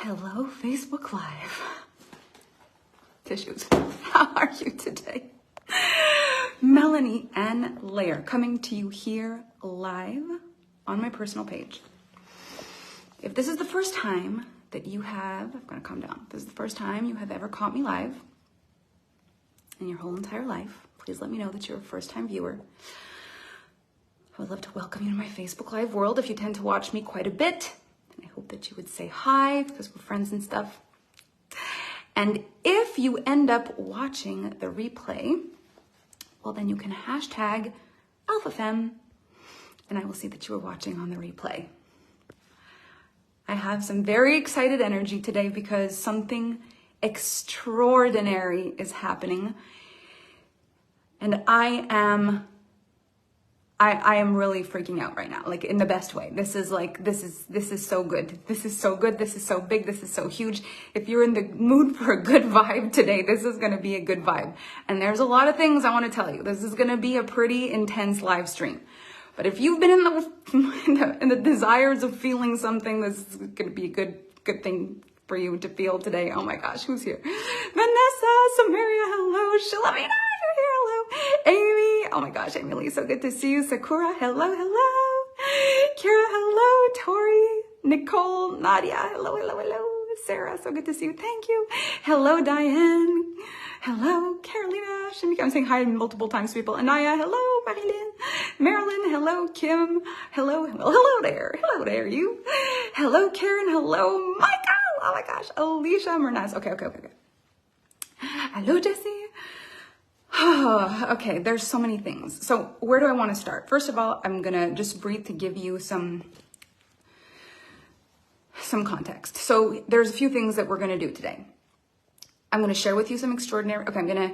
Hello, Facebook Live. Tissues. How are you today? Melanie N. Lair coming to you here live on my personal page. If this is the first time that you have, I'm going to calm down. If this is the first time you have ever caught me live in your whole entire life, please let me know that you're a first-time viewer. I would love to welcome you to my Facebook Live world. If you tend to watch me quite a bit, and I hope that you would say hi because we're friends and stuff. And if you end up watching the replay, well, then you can hashtag AlphaFem, and I will see that you are watching on the replay. I have some very excited energy today because something extraordinary is happening. And I am really freaking out right now, like in the best way. This is so good. This is so good. This is so big. This is so huge. If you're in the mood for a good vibe today, this is going to be a good vibe. And there's a lot of things I want to tell you. This is going to be a pretty intense live stream. But if you've been in the desires of feeling something, this is going to be a good thing for you to feel today. Oh my gosh, who's here? Vanessa, Samaria, hello. Shalomina, you're here, hello. Amy, oh my gosh, Amy Lee, so good to see you. Sakura, hello, hello. Kira, hello. Tori, Nicole, Nadia, hello, hello, hello. Sarah, so good to see you. Thank you. Hello, Diane. Hello, Carolina. Shamika, I'm saying hi multiple times to people. Anaya, hello, Marilyn. Marilyn, hello, Kim. Hello, well, hello there. Hello there, you. Hello, Karen. Hello, Michael. Oh my gosh. Alicia Mernaz. Okay. Hello, Jessie. Okay, there's so many things. So where do I want to start? First of all, I'm going to just breathe to give you some context. So there's a few things that we're going to do today. I'm going to share with you some extraordinary, I'm going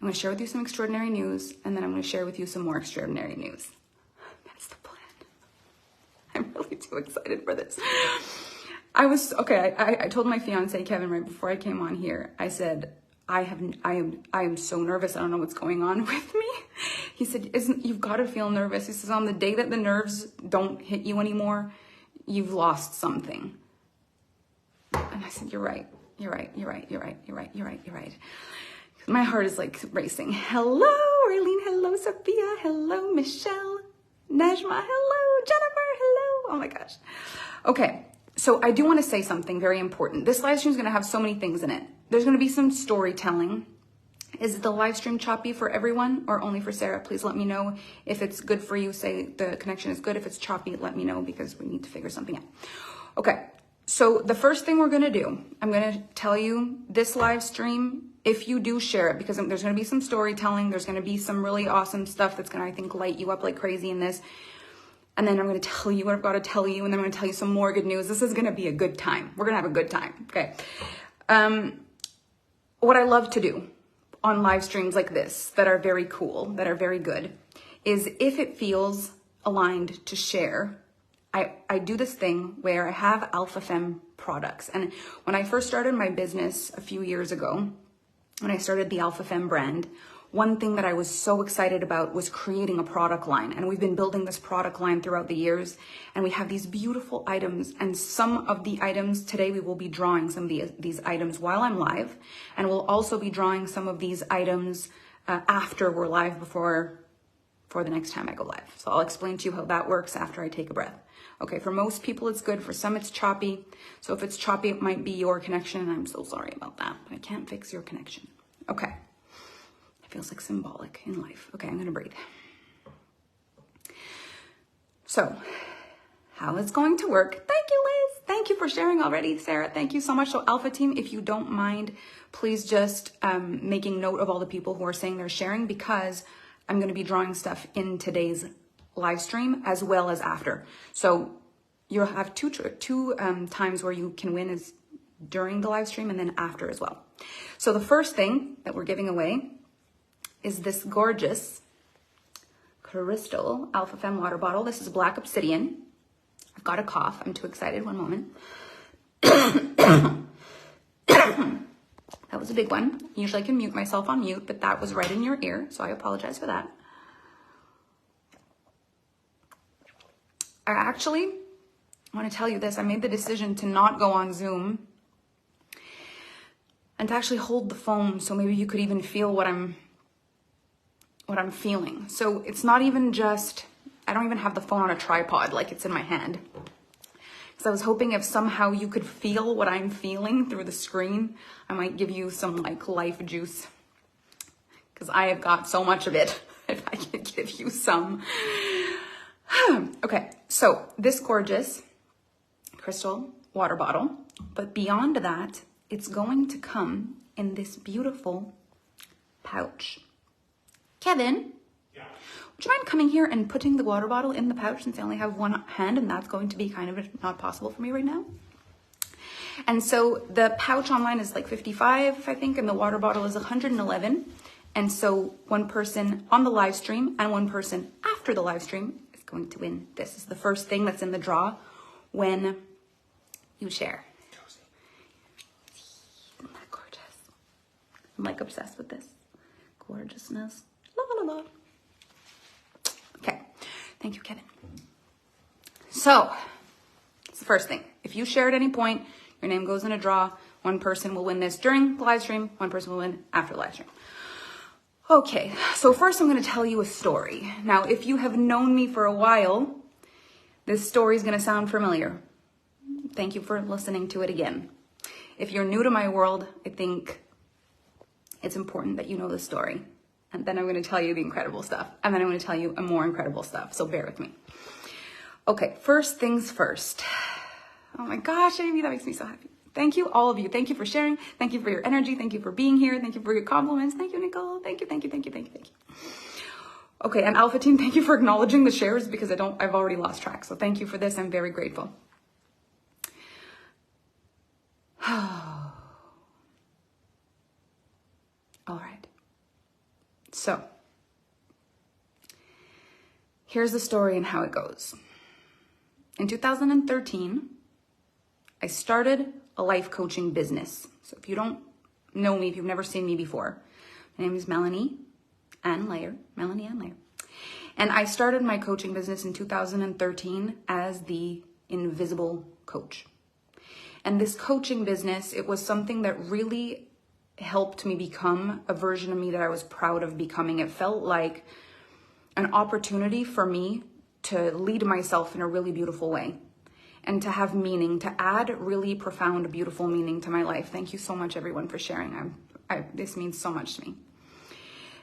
to share with you some extraordinary news, and then I'm going to share with you some more extraordinary news. That's the plan. I'm really too excited for this. I told my fiance, Kevin, right before I came on here, I said, I am so nervous. I don't know what's going on with me. He said, you've got to feel nervous. He says, on the day that the nerves don't hit you anymore, you've lost something. And I said, You're right. My heart is like racing. Hello, Arlene. Hello, Sophia. Hello, Michelle. Najma. Hello, Jennifer. Hello. Oh my gosh. Okay. So I do want to say something very important. This live stream is going to have so many things in it. There's going to be some storytelling. Is the live stream choppy for everyone or only for Sarah? Please let me know if it's good for you. Say the connection is good. If it's choppy, let me know because we need to figure something out. Okay. So the first thing we're going to do, I'm going to tell you this live stream, if you do share it, because there's going to be some storytelling. There's going to be some really awesome stuff that's going to, I think, light you up like crazy in this. And then I'm going to tell you what I've got to tell you. And then I'm going to tell you some more good news. This is going to be a good time. We're going to have a good time. Okay. What I love to do on live streams like this that are very cool, that are very good, is if it feels aligned to share, I do this thing where I have AlphaFem products. And when I first started my business a few years ago, when I started the AlphaFem brand, one thing that I was so excited about was creating a product line. And we've been building this product line throughout the years. And we have these beautiful items. And some of the items today, we will be drawing some of these items while I'm live. And we'll also be drawing some of these items after we're live before the next time I go live. So I'll explain to you how that works after I take a breath. Okay, for most people, it's good. For some, it's choppy. So if it's choppy, it might be your connection. And I'm so sorry about that, but I can't fix your connection. Okay. It feels like symbolic in life. Okay, I'm going to breathe. So how it's going to work. Thank you, Liz. Thank you for sharing already, Sarah. Thank you so much. So Alpha Team, if you don't mind, please just making note of all the people who are saying they're sharing, because I'm going to be drawing stuff in today's live stream as well as after. So you'll have two times where you can win, is during the live stream and then after as well. So the first thing that we're giving away is this gorgeous crystal AlphaFem water bottle. This is black obsidian. I've got a cough. I'm too excited. One moment. That was a big one. Usually I can mute myself on mute, but that was right in your ear. So I apologize for that. I actually I want to tell you this. I made the decision to not go on Zoom and to actually hold the phone so maybe you could even feel what I'm feeling. So it's not even just, I don't even have the phone on a tripod like it's in my hand. So I was hoping if somehow you could feel what I'm feeling through the screen, I might give you some like life juice, because I have got so much of it. If I could give you some. Okay, so this gorgeous crystal water bottle, but beyond that, it's going to come in this beautiful pouch. Kevin, yeah. Would you mind coming here and putting the water bottle in the pouch, since I only have one hand and that's going to be kind of not possible for me right now? And so the pouch online is like 55, I think, and the water bottle is 111. And so one person on the live stream and one person after the live stream is going to win. This is the first thing that's in the draw when you share. Isn't that gorgeous? I'm like obsessed with this gorgeousness. La, la, la. Okay, thank you, Kevin. So, it's the first thing. If you share at any point, your name goes in a draw. One person will win this during the live stream. One person will win after the live stream. Okay, so first I'm going to tell you a story. Now, if you have known me for a while, this story is going to sound familiar. Thank you for listening to it again. If you're new to my world, I think it's important that you know the story. And then I'm going to tell you the incredible stuff. And then I'm going to tell you a more incredible stuff. So bear with me. Okay, first things first. Oh my gosh, Amy, that makes me so happy. Thank you, all of you. Thank you for sharing. Thank you for your energy. Thank you for being here. Thank you for your compliments. Thank you, Nicole. Thank you, thank you, thank you, thank you, thank you. Okay, and Alpha Team, thank you for acknowledging the shares, because I've already lost track. So thank you for this. I'm very grateful. All right. So, here's the story and how it goes. In 2013, I started a life coaching business. So if you don't know me, if you've never seen me before, my name is Melanie Ann Layer. And I started my coaching business in 2013 as the Invisible Coach. And this coaching business, it was something that really helped me become a version of me that I was proud of becoming. It felt like an opportunity for me to lead myself in a really beautiful way and to have meaning, to add really profound, beautiful meaning to my life. Thank you so much, everyone, for sharing. This means so much to me.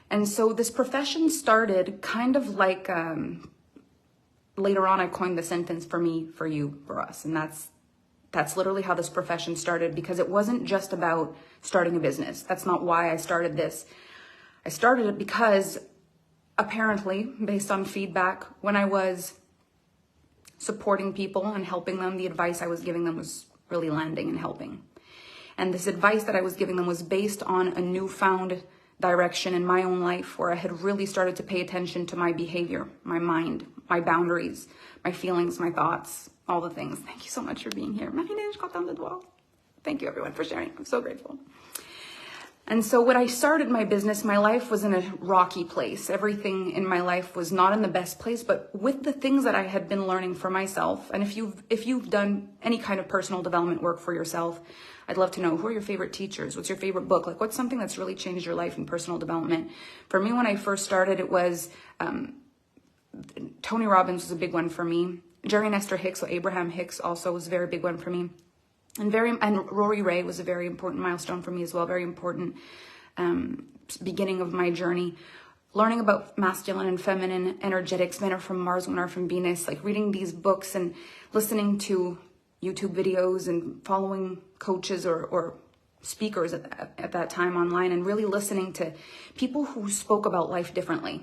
And so this profession started kind of like, later on, I coined the sentence for me, for you, for us. And that's literally how this profession started, because it wasn't just about starting a business. That's not why I started this. I started it because apparently, based on feedback, when I was supporting people and helping them, the advice I was giving them was really landing and helping. And this advice that I was giving them was based on a newfound direction in my own life, where I had really started to pay attention to my behavior, my mind, my boundaries, my feelings, my thoughts, all the things. Thank you so much for being here. Thank you, everyone, for sharing. I'm so grateful. And so when I started my business, my life was in a rocky place. Everything in my life was not in the best place, but with the things that I had been learning for myself, and if you've done any kind of personal development work for yourself, I'd love to know, who are your favorite teachers? What's your favorite book? Like, what's something that's really changed your life in personal development? For me, when I first started, it was Tony Robbins was a big one for me. Jerry Nestor Hicks, so Abraham Hicks, also was a very big one for me. And Rory Ray was a very important milestone for me as well, very important beginning of my journey. Learning about masculine and feminine energetics, men are from Mars, women are from Venus, like reading these books and listening to YouTube videos and following coaches or speakers at that time online, and really listening to people who spoke about life differently.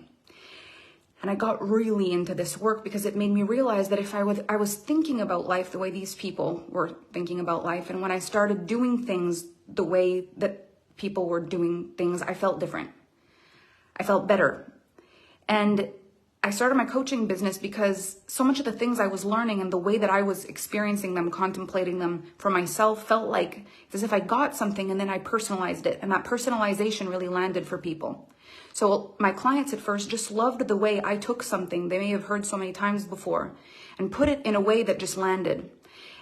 And I got really into this work because it made me realize that if I was thinking about life the way these people were thinking about life, and when I started doing things the way that people were doing things, I felt different. I felt better. And I started my coaching business because so much of the things I was learning and the way that I was experiencing them, contemplating them for myself, felt like as if I got something and then I personalized it. And that personalization really landed for people. So my clients at first just loved the way I took something they may have heard so many times before and put it in a way that just landed.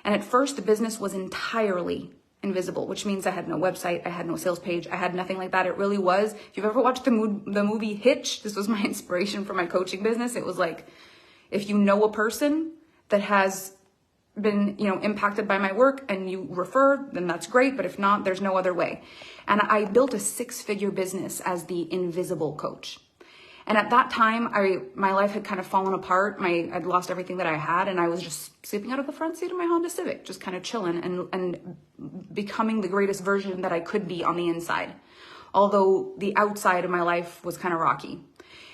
And at first the business was entirely invisible, which means I had no website, I had no sales page, I had nothing like that. It really was. If you've ever watched the movie Hitch, this was my inspiration for my coaching business. It was like, if you know a person that has been, impacted by my work and you refer, then that's great. But if not, there's no other way. And I built a 6-figure business as the invisible coach. And at that time, my life had kind of fallen apart. I'd lost everything that I had, and I was just sleeping out of the front seat of my Honda Civic, just kind of chilling and becoming the greatest version that I could be on the inside. Although the outside of my life was kind of rocky.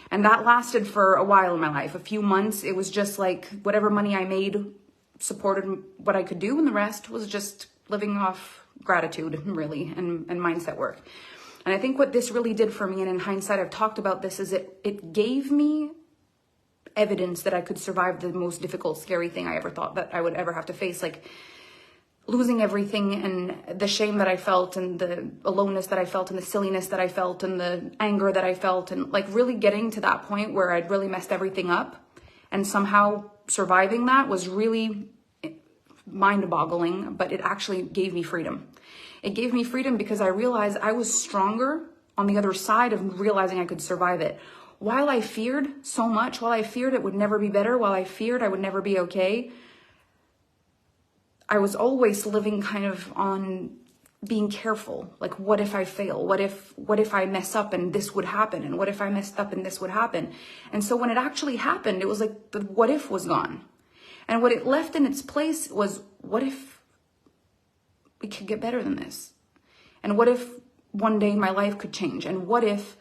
And that lasted for a while in my life, a few months. It was just like whatever money I made supported what I could do, and the rest was just living off gratitude, really, and mindset work. And I think what this really did for me, and in hindsight, I've talked about this, is it gave me evidence that I could survive the most difficult, scary thing I ever thought that I would ever have to face, like losing everything and the shame that I felt and the aloneness that I felt and the silliness that I felt and the anger that I felt, and like really getting to that point where I'd really messed everything up, and somehow surviving that was really mind-boggling, but it actually gave me freedom. It gave me freedom because I realized I was stronger on the other side of realizing I could survive it. While I feared so much, while I feared it would never be better, while I feared I would never be okay, I was always living kind of on being careful. Like, what if I fail? What if I mess up and this would happen? And what if I messed up and this would happen? And so when it actually happened, it was like the what if was gone. And what it left in its place was, what if we could get better than this? And what if one day my life could change? And what if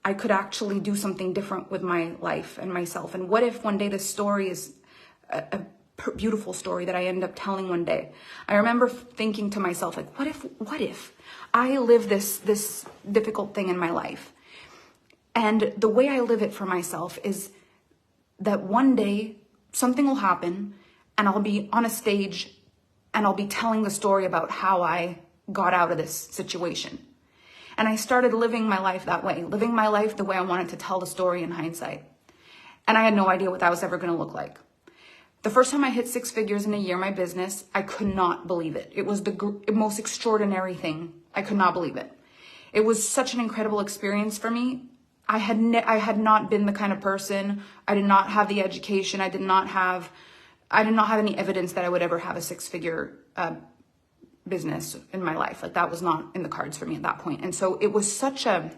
I could actually do something different with my life and myself? And what if one day this story is a beautiful story that I end up telling one day? I remember thinking to myself, like, what if I live this difficult thing in my life? And the way I live it for myself is that one day something will happen and I'll be on a stage and I'll be telling the story about how I got out of this situation. And I started living my life that way, living my life the way I wanted to tell the story in hindsight. And I had no idea what that was ever going to look like. The first time I hit 6 figures in a year, my business, I could not believe it. It was the most extraordinary thing. I could not believe it. It was such an incredible experience for me. I had not been the kind of person. I did not have the education. I did not have any evidence that I would ever have a 6-figure business in my life. Like, that was not in the cards for me at that point. And so it was such a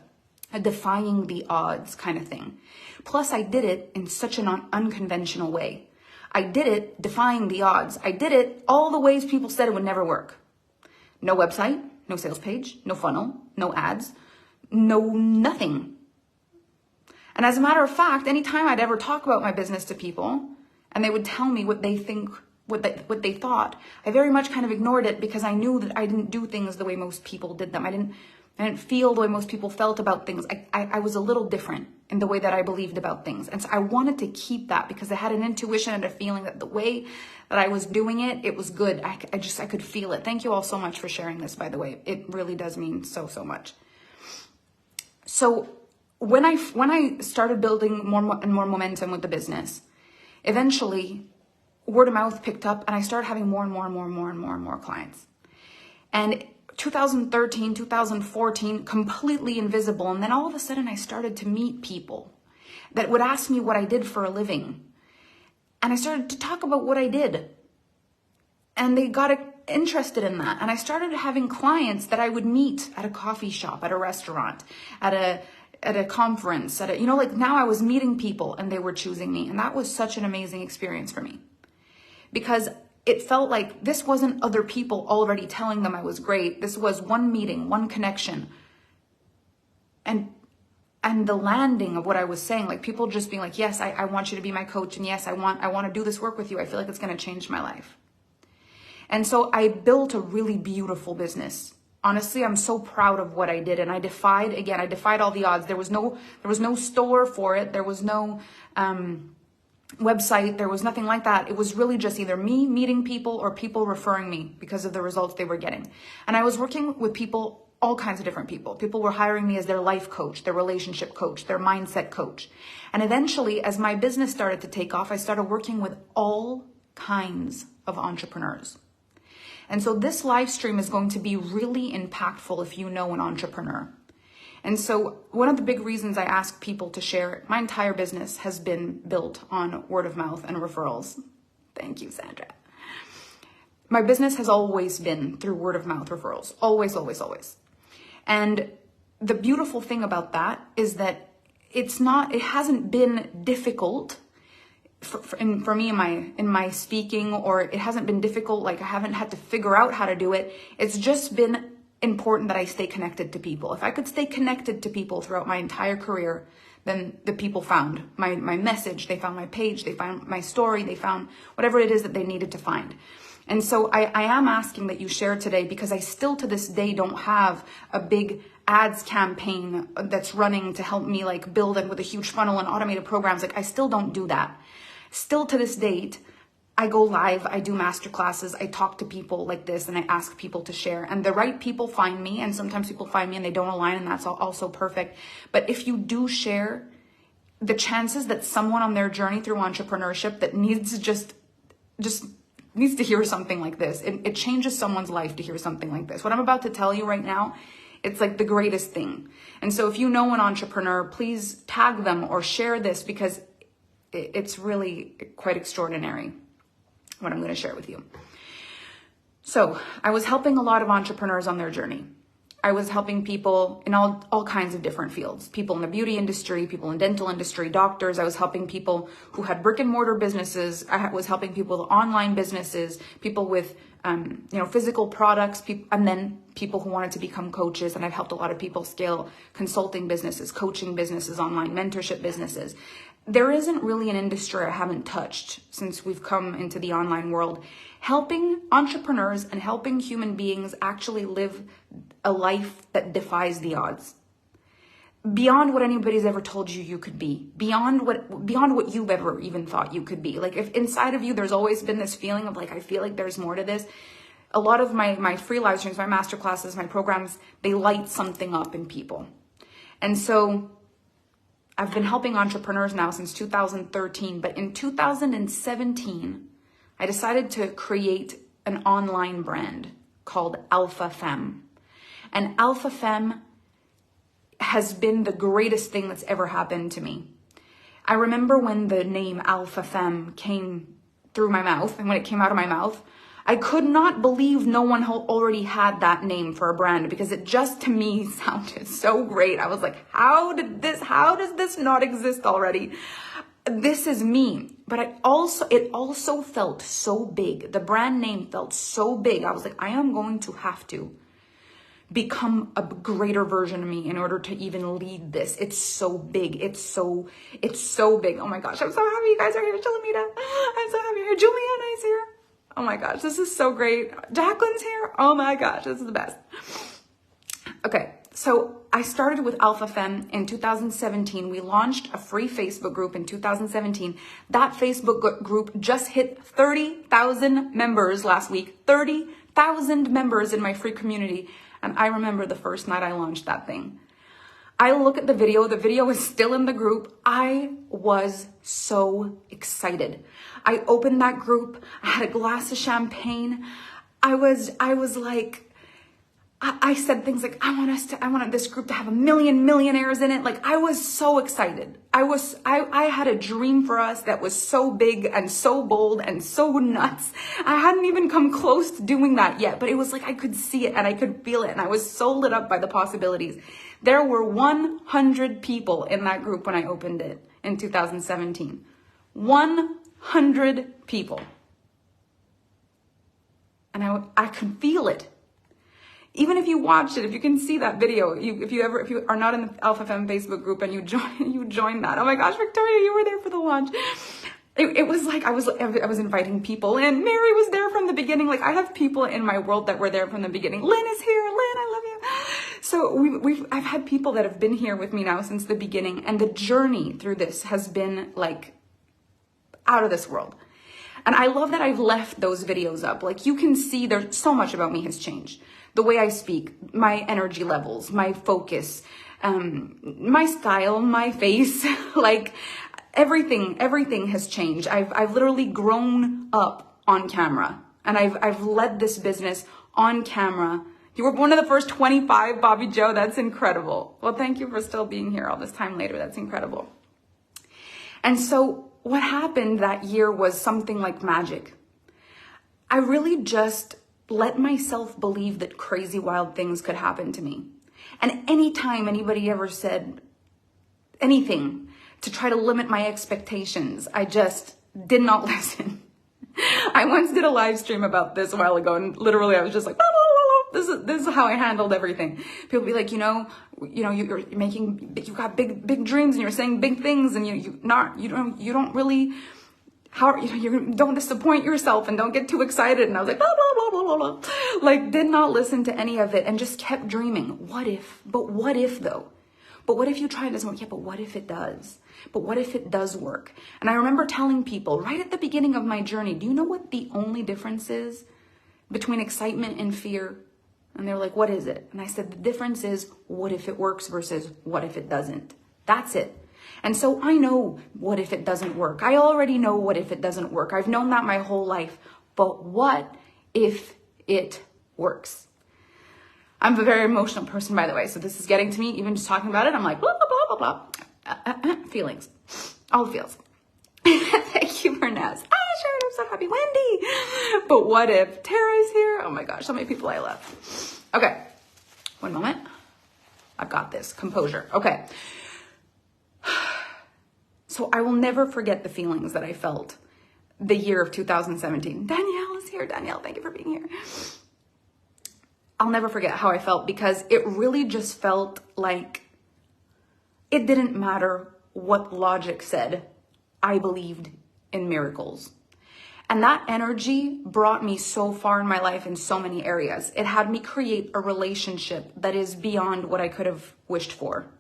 defying the odds kind of thing. Plus, I did it in such an unconventional way. I did it defying the odds. I did it all the ways people said it would never work. No website, no sales page, no funnel, no ads, no nothing. And as a matter of fact, anytime I'd ever talk about my business to people and they would tell me what they think, what they thought, I very much kind of ignored it because I knew that I didn't do things the way most people did them. I didn't feel the way most people felt about things. I was a little different in the way that I believed about things. And so I wanted to keep that because I had an intuition and a feeling that the way that I was doing it, it was good. I could feel it. Thank you all so much for sharing this, by the way. It really does mean so, so much. So when I started building more and more momentum with the business, eventually word of mouth picked up and I started having more and more clients. And 2013, 2014, completely invisible. And then all of a sudden I started to meet people that would ask me what I did for a living. And I started to talk about what I did. And they got interested in that. And I started having clients that I would meet at a coffee shop, at a restaurant, at a conference, like now I was meeting people and they were choosing me. And that was such an amazing experience for me because it felt like this wasn't other people already telling them I was great. This was one meeting, one connection. And the landing of what I was saying, like people just being like, yes, I want you to be my coach. And yes, I want to do this work with you. I feel like it's going to change my life. And so I built a really beautiful business honestly, I'm so proud of what I did. And I defied all the odds. There was no store for it. There was no website. There was nothing like that. It was really just either me meeting people or people referring me because of the results they were getting. And I was working with people, all kinds of different people. People were hiring me as their life coach, their relationship coach, their mindset coach. And eventually, as my business started to take off, I started working with all kinds of entrepreneurs. And so this live stream is going to be really impactful if you know an entrepreneur. And so one of the big reasons I ask people to share, my entire business has been built on word of mouth and referrals. Thank you, Sandra. My business has always been through word of mouth referrals. Always, always, always. And the beautiful thing about that is that it hasn't been difficult for me in my speaking, or it hasn't been difficult. Like I haven't had to figure out how to do it. It's just been important that I stay connected to people. If I could stay connected to people throughout my entire career, then the people found my message, they found my page, they found my story, they found whatever it is that they needed to find. And so I am asking that you share today, because I still to this day don't have a big ads campaign that's running to help me like build it with a huge funnel and automated programs. Like I still don't do that. Still to this date, I go live, I do masterclasses, I talk to people like this, and I ask people to share. And the right people find me, and sometimes people find me and they don't align, and that's also perfect. But if you do share, the chances that someone on their journey through entrepreneurship that needs to hear something like this, it changes someone's life to hear something like this. What I'm about to tell you right now, it's like the greatest thing. And so if you know an entrepreneur, please tag them or share this, because it's really quite extraordinary what I'm going to share with you. So I was helping a lot of entrepreneurs on their journey. I was helping people in all kinds of different fields, people in the beauty industry, people in dental industry, doctors. I was helping people who had brick and mortar businesses. I was helping people with online businesses, people with physical products, and then people who wanted to become coaches. And I've helped a lot of people scale consulting businesses, coaching businesses, online mentorship businesses. There isn't really an industry I haven't touched since we've come into the online world. Helping entrepreneurs and helping human beings actually live a life that defies the odds. Beyond what anybody's ever told you could be. Beyond what you've ever even thought you could be. Like if inside of you there's always been this feeling of like, I feel like there's more to this. A lot of my free live streams, my masterclasses, my programs, they light something up in people. And so I've been helping entrepreneurs now since 2013, but in 2017, I decided to create an online brand called Alpha Femme. And Alpha Femme has been the greatest thing that's ever happened to me. I remember when the name Alpha Femme came through my mouth, and when it came out of my mouth, I could not believe no one already had that name for a brand, because it just to me sounded so great. I was like, how does this not exist already? This is me. But it also felt so big. The brand name felt so big. I was like, I am going to have to become a greater version of me in order to even lead this. It's so big. It's so big. Oh my gosh, I'm so happy you guys are here. Shalamita, I'm so happy you're here. Juliana is here. Oh my gosh, this is so great. Jacqueline's here. Oh my gosh, this is the best. Okay, so I started with Alpha Femme in 2017. We launched a free Facebook group in 2017. That Facebook group just hit 30,000 members last week. 30,000 members in my free community. And I remember the first night I launched that thing. I look at the video is still in the group. I was so excited. I opened that group. I had a glass of champagne. I was like, I said things like, I want this group to have 1 million millionaires in it. Like I was so excited. I had a dream for us that was so big and so bold and so nuts. I hadn't even come close to doing that yet, but it was like, I could see it and I could feel it. And I was so lit up by the possibilities. There were 100 people in that group when I opened it in 2017. 100 people. And I could feel it. Even if you watched it, if you can see that video, if you are not in the Alpha Femme Facebook group and you join that. Oh my gosh, Victoria, you were there for the launch. It was like I was inviting people, and Mary was there from the beginning. Like I have people in my world that were there from the beginning. Lynn is here. Lynn, I So I've had people that have been here with me now since the beginning, and the journey through this has been like out of this world. And I love that I've left those videos up. Like, you can see there's so much about me has changed. The way I speak, my energy levels, my focus, my style, my face, like everything has changed. I've literally grown up on camera, and I've led this business on camera. You were one of the first 25, Bobby Joe. That's incredible. Well, thank you for still being here all this time later. That's incredible. And so what happened that year was something like magic. I really just let myself believe that crazy, wild things could happen to me. And anytime anybody ever said anything to try to limit my expectations, I just did not listen. I once did a live stream about this a while ago, and literally I was just like, blah, blah, blah, blah. This is how I handled everything. People be like, you've got big dreams, and you're saying big things, and you don't really, you don't disappoint yourself, and don't get too excited. And I was like, blah, blah, blah, blah, blah, blah. Like, did not listen to any of it, and just kept dreaming. What if? But what if though? But what if you try and it doesn't work? Yeah, but what if it does? But what if it does work? And I remember telling people right at the beginning of my journey, do you know what the only difference is between excitement and fear? And they were like, what is it? And I said, the difference is what if it works versus what if it doesn't? That's it. And so I know what if it doesn't work. I already know what if it doesn't work. I've known that my whole life. But what if it works? I'm a very emotional person, by the way. So this is getting to me, even just talking about it. I'm like, blah, blah, blah, blah, blah. Feelings. All the feels. Thank you for Naz. Sharon, I'm so happy. Wendy. But what if Tara's here? Oh my gosh, so many people I love. Okay. One moment. I've got this. Composure. Okay. So I will never forget the feelings that I felt the year of 2017. Danielle is here. Danielle, thank you for being here. I'll never forget how I felt, because it really just felt like it didn't matter what logic said. I believed in miracles. And that energy brought me so far in my life in so many areas. It had me create a relationship that is beyond what I could have wished for.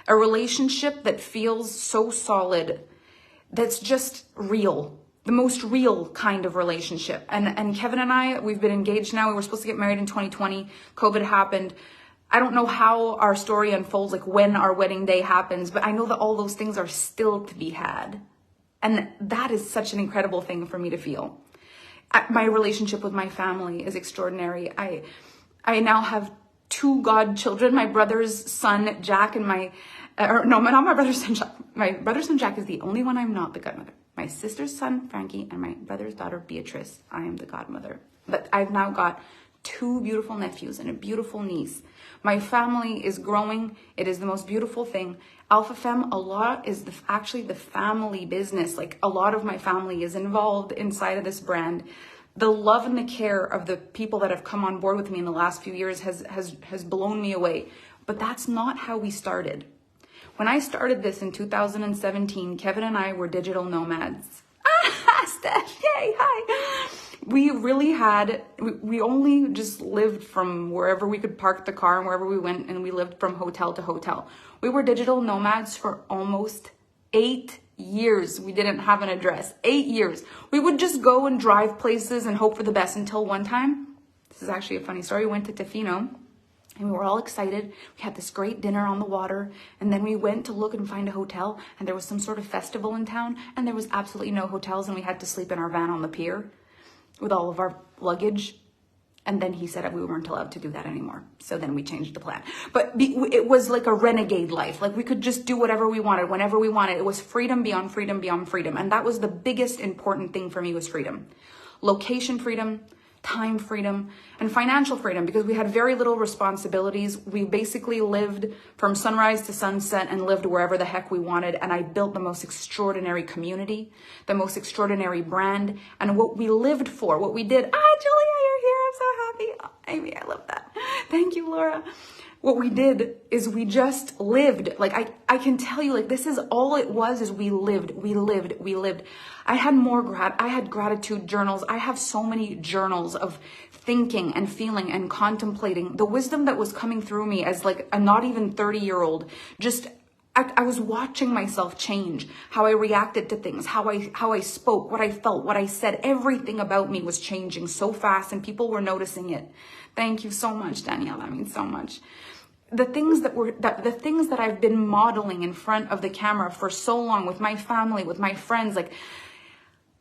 A relationship that feels so solid, that's just real. The most real kind of relationship. And Kevin and I, we've been engaged now. We were supposed to get married in 2020. COVID happened. I don't know how our story unfolds, like when our wedding day happens, but I know that all those things are still to be had. And that is such an incredible thing for me to feel. My relationship with my family is extraordinary. I now have 2 godchildren. My brother's son, Jack, and not my brother's son, Jack. My brother's son, Jack, is the only one I'm not the godmother. My sister's son, Frankie, and my brother's daughter, Beatrice, I am the godmother. But I've now got 2 beautiful nephews and a beautiful niece. My family is growing. It is the most beautiful thing. Alpha Femme, a lot is actually the family business. Like, a lot of my family is involved inside of this brand. The love and the care of the people that have come on board with me in the last few years has blown me away. But that's not how we started. When I started this in 2017, Kevin and I were digital nomads. Steph, yay, hi. We really we only just lived from wherever we could park the car and wherever we went, and we lived from hotel to hotel. We were digital nomads for almost 8 years. We didn't have an address. 8 years. We would just go and drive places and hope for the best, until one time, this is actually a funny story, we went to Tofino. And we were all excited. We had this great dinner on the water. And then we went to look and find a hotel. And there was some sort of festival in town. And there was absolutely no hotels. And we had to sleep in our van on the pier with all of our luggage. And then he said we weren't allowed to do that anymore. So then we changed the plan. But it was like a renegade life. Like, we could just do whatever we wanted, whenever we wanted. It was freedom beyond freedom beyond freedom. And that was the biggest important thing for me, was freedom. Location freedom, time freedom, and financial freedom, because we had very little responsibilities. We basically lived from sunrise to sunset and lived wherever the heck we wanted. And I built the most extraordinary community, the most extraordinary brand, and what we lived for, what we did. Julia, you're here. I'm so happy. Oh, Amy, I love that. Thank you, Laura. what we did is we just lived. Like, I can tell you, like, this is all it was, is we lived. I had gratitude journals. I have so many journals of thinking and feeling and contemplating the wisdom that was coming through me as like a not even 30-year-old. Just, I was watching myself change, how I reacted to things, how I spoke, what I felt, what I said. Everything about me was changing so fast, and people were noticing it. Thank you so much, Danielle. That means so much. The things that I've been modeling in front of the camera for so long, with my family, with my friends, like,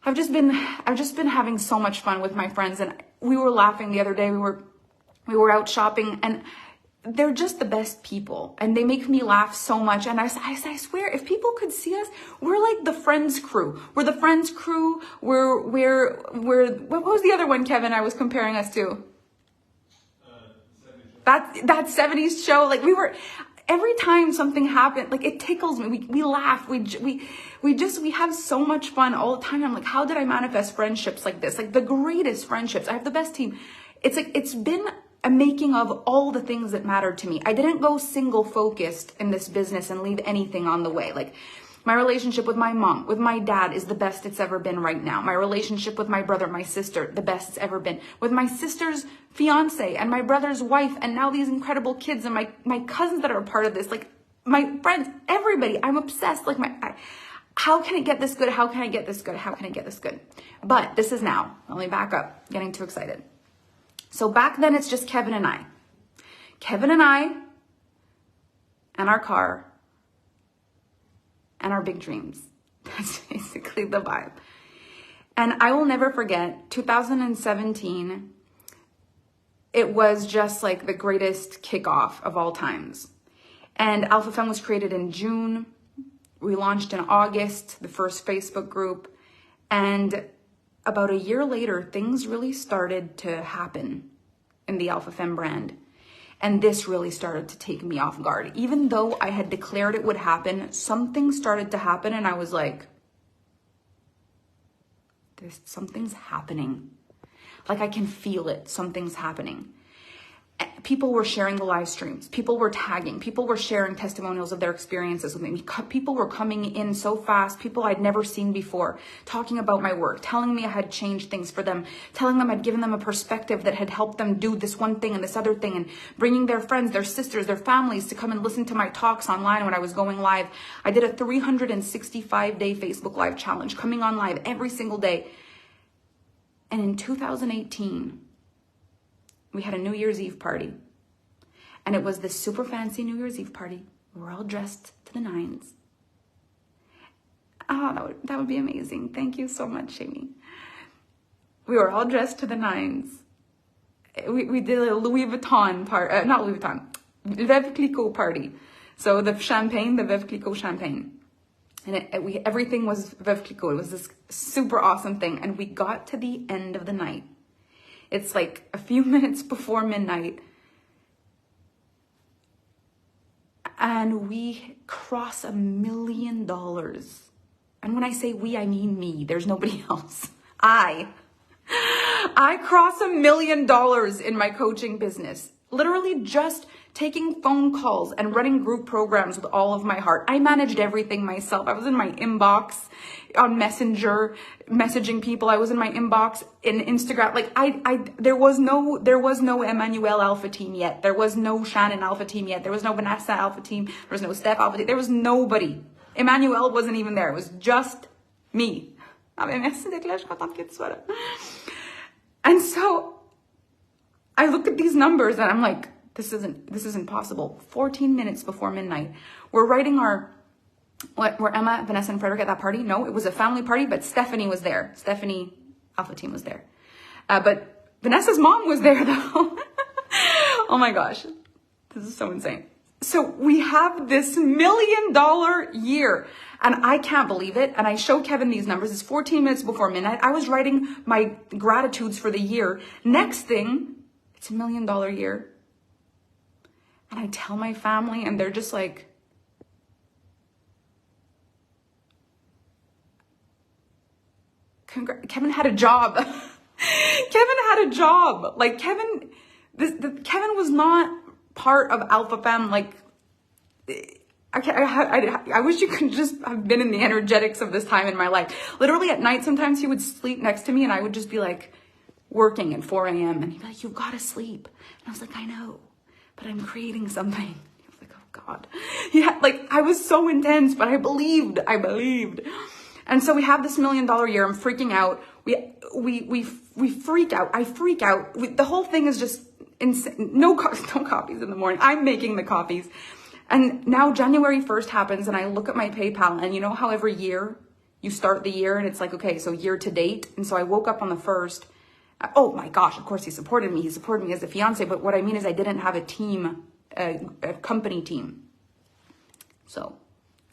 I've just been having so much fun with my friends. And we were laughing the other day. We were out shopping, and they're just the best people, and they make me laugh so much. And I swear, if people could see us, we're like the Friends crew. We're the Friends crew. We're what was the other one, Kevin, I was comparing us to? That 70s show. Like, we were, every time something happened, like, it tickles me. We laugh. We have so much fun all the time. I'm like, how did I manifest friendships like this? Like, the greatest friendships. I have the best team. It's like, it's been a making of all the things that mattered to me. I didn't go single focused in this business and leave anything on the way. Like, my relationship with my mom, with my dad, is the best it's ever been right now. My relationship with my brother, my sister, the best it's ever been. With my sister's fiance and my brother's wife, and now these incredible kids, and my cousins that are a part of this, like, my friends, everybody. I'm obsessed. Like, how can it get this good? How can I get this good? How can I get this good? But this is now. Let me back up. Getting too excited. So back then, it's just Kevin and I. Kevin and I, and our car, and our big dreams. That's basically the vibe. And I will never forget 2017. It was just like the greatest kickoff of all times. And Alpha Femme was created in June. We launched in August, the first Facebook group. And about a year later, things really started to happen in the Alpha Femme brand. And this really started to take me off guard. Even though I had declared it would happen, something started to happen, and I was like, something's happening. Like, I can feel it. Something's happening. People were sharing the live streams. People were tagging. People were sharing testimonials of their experiences with me. People were coming in so fast. People I'd never seen before, talking about my work, telling me I had changed things for them, telling them I'd given them a perspective that had helped them do this one thing and this other thing, and bringing their friends, their sisters, their families to come and listen to my talks online when I was going live. I did a 365-day Facebook Live challenge, coming on live every single day. And in 2018, we had a New Year's Eve party. And it was this super fancy New Year's Eve party. We were all dressed to the nines. Oh, that would be amazing. Thank you so much, Amy. We were all dressed to the nines. We did a Louis Vuitton party, not Louis Vuitton, Veuve Clicquot party. So the champagne, the Veuve Clicquot champagne. And everything was Veuve Clicquot. It was this super awesome thing. And we got to the end of the night. It's like a few minutes before midnight. And we cross $1 million. And when I say we, I mean me. There's nobody else. I cross $1 million in my coaching business. Literally just taking phone calls and running group programs with all of my heart. I managed everything myself. I was in my inbox on Messenger, messaging people. I was in my inbox in Instagram. Like, there was no Emmanuel Alpha team yet. There was no Shannon Alpha team yet. There was no Vanessa Alpha team. There was no Steph Alpha team. There was nobody. Emmanuel wasn't even there. It was just me. And so I look at these numbers and I'm like, this isn't possible. 14 minutes before midnight, we're writing were Emma, Vanessa, and Frederick at that party? No, it was a family party, but Stephanie was there. Stephanie Alpha Team was there. But Vanessa's mom was there though. Oh my gosh, this is so insane. So we have this $1 million year, and I can't believe it. And I show Kevin these numbers. It's 14 minutes before midnight. I was writing my gratitudes for the year. Next thing, it's $1 million year. And I tell my family, and they're just like, Kevin had a job. Kevin had a job. Like, Kevin was not part of Alpha Fam, like, I wish you could just have been in the energetics of this time in my life. Literally at night, sometimes he would sleep next to me and I would just be like working at 4 a.m. and he'd be like, you've got to sleep. And I was like, I know, but I'm creating something. I was like, oh God. Yeah, like I was so intense, but I believed. And so we have this $1 million year. I'm freaking out. We freak out. I freak out. The whole thing is just insane. No coffees in the morning. I'm making the coffees. And now January 1st happens and I look at my PayPal, and you know how every year you start the year and it's like, okay, so year to date. And so I woke up on the 1st. Oh my gosh, of course he supported me. He supported me as a fiance. But what I mean is I didn't have a team, a company team. So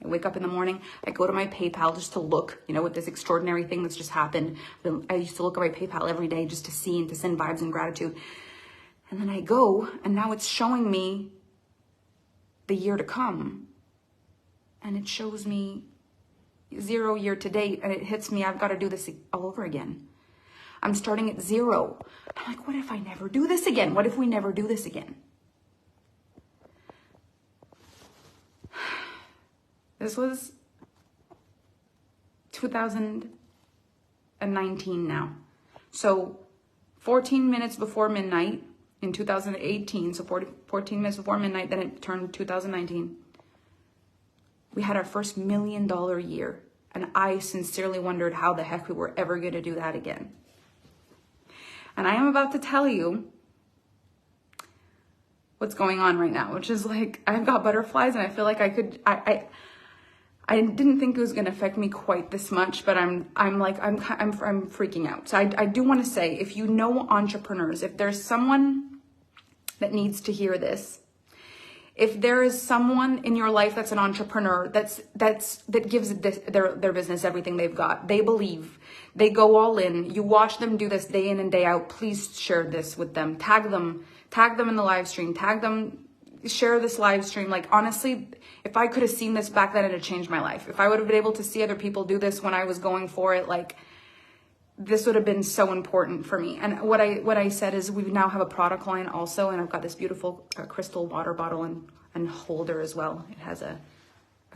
I wake up in the morning, I go to my PayPal just to look, you know, with this extraordinary thing that's just happened. I used to look at my PayPal every day just to see and to send vibes and gratitude. And then I go, and now it's showing me the year to come. And it shows me 0 year to date, and it hits me, I've got to do this all over again. I'm starting at 0. I'm like, what if I never do this again? What if we never do this again? This was 2019 now. So 14 minutes before midnight in 2018, so 14 minutes before midnight, then it turned 2019. We had our first $1 million year. And I sincerely wondered how the heck we were ever going to do that again. And I am about to tell you what's going on right now, which is like, I've got butterflies and I feel like I didn't think it was going to affect me quite this much, but I'm freaking out. So I do want to say, if you know entrepreneurs, if there's someone that needs to hear this, if there is someone in your life that's an entrepreneur, that gives their business everything they've got, they believe, they go all in, you watch them do this day in and day out, please share this with them. Tag them in the live stream, tag them, share this live stream. Like, honestly, if I could have seen this back then, it'd changed my life. If I would have been able to see other people do this when I was going for it, like, this would have been so important for me. And what I said is, we now have a product line also, and I've got this beautiful crystal water bottle and holder as well. It has a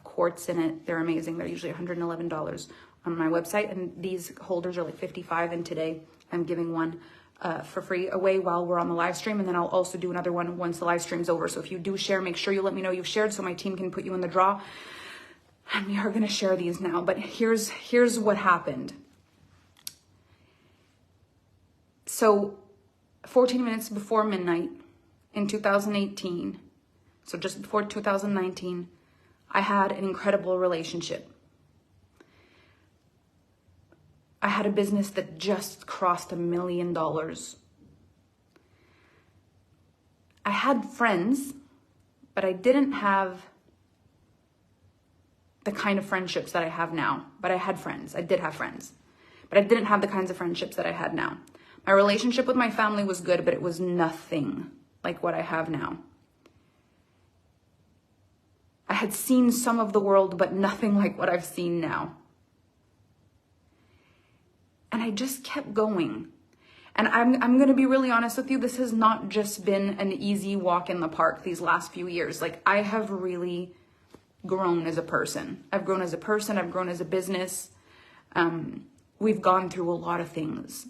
quartz in it. They're amazing. They're usually $111 on my website, and these holders are like $55. And today I'm giving one for free away while we're on the live stream, and then I'll also do another one once the live stream's over. So if you do share, make sure you let me know you've shared so my team can put you in the draw. And we are going to share these now. But here's what happened. So 14 minutes before midnight in 2018, so just before 2019, I had an incredible relationship. I had a business that just crossed $1 million. I had friends, but I didn't have the kind of friendships that I have now. But I had friends. I did have friends. But I didn't have the kinds of friendships that I had now. My relationship with my family was good, but it was nothing like what I have now. I had seen some of the world, but nothing like what I've seen now. And I just kept going. And I'm going to be really honest with you. This has not just been an easy walk in the park these last few years. Like, I have really grown as a person. I've grown as a person. I've grown as a business. We've gone through a lot of things.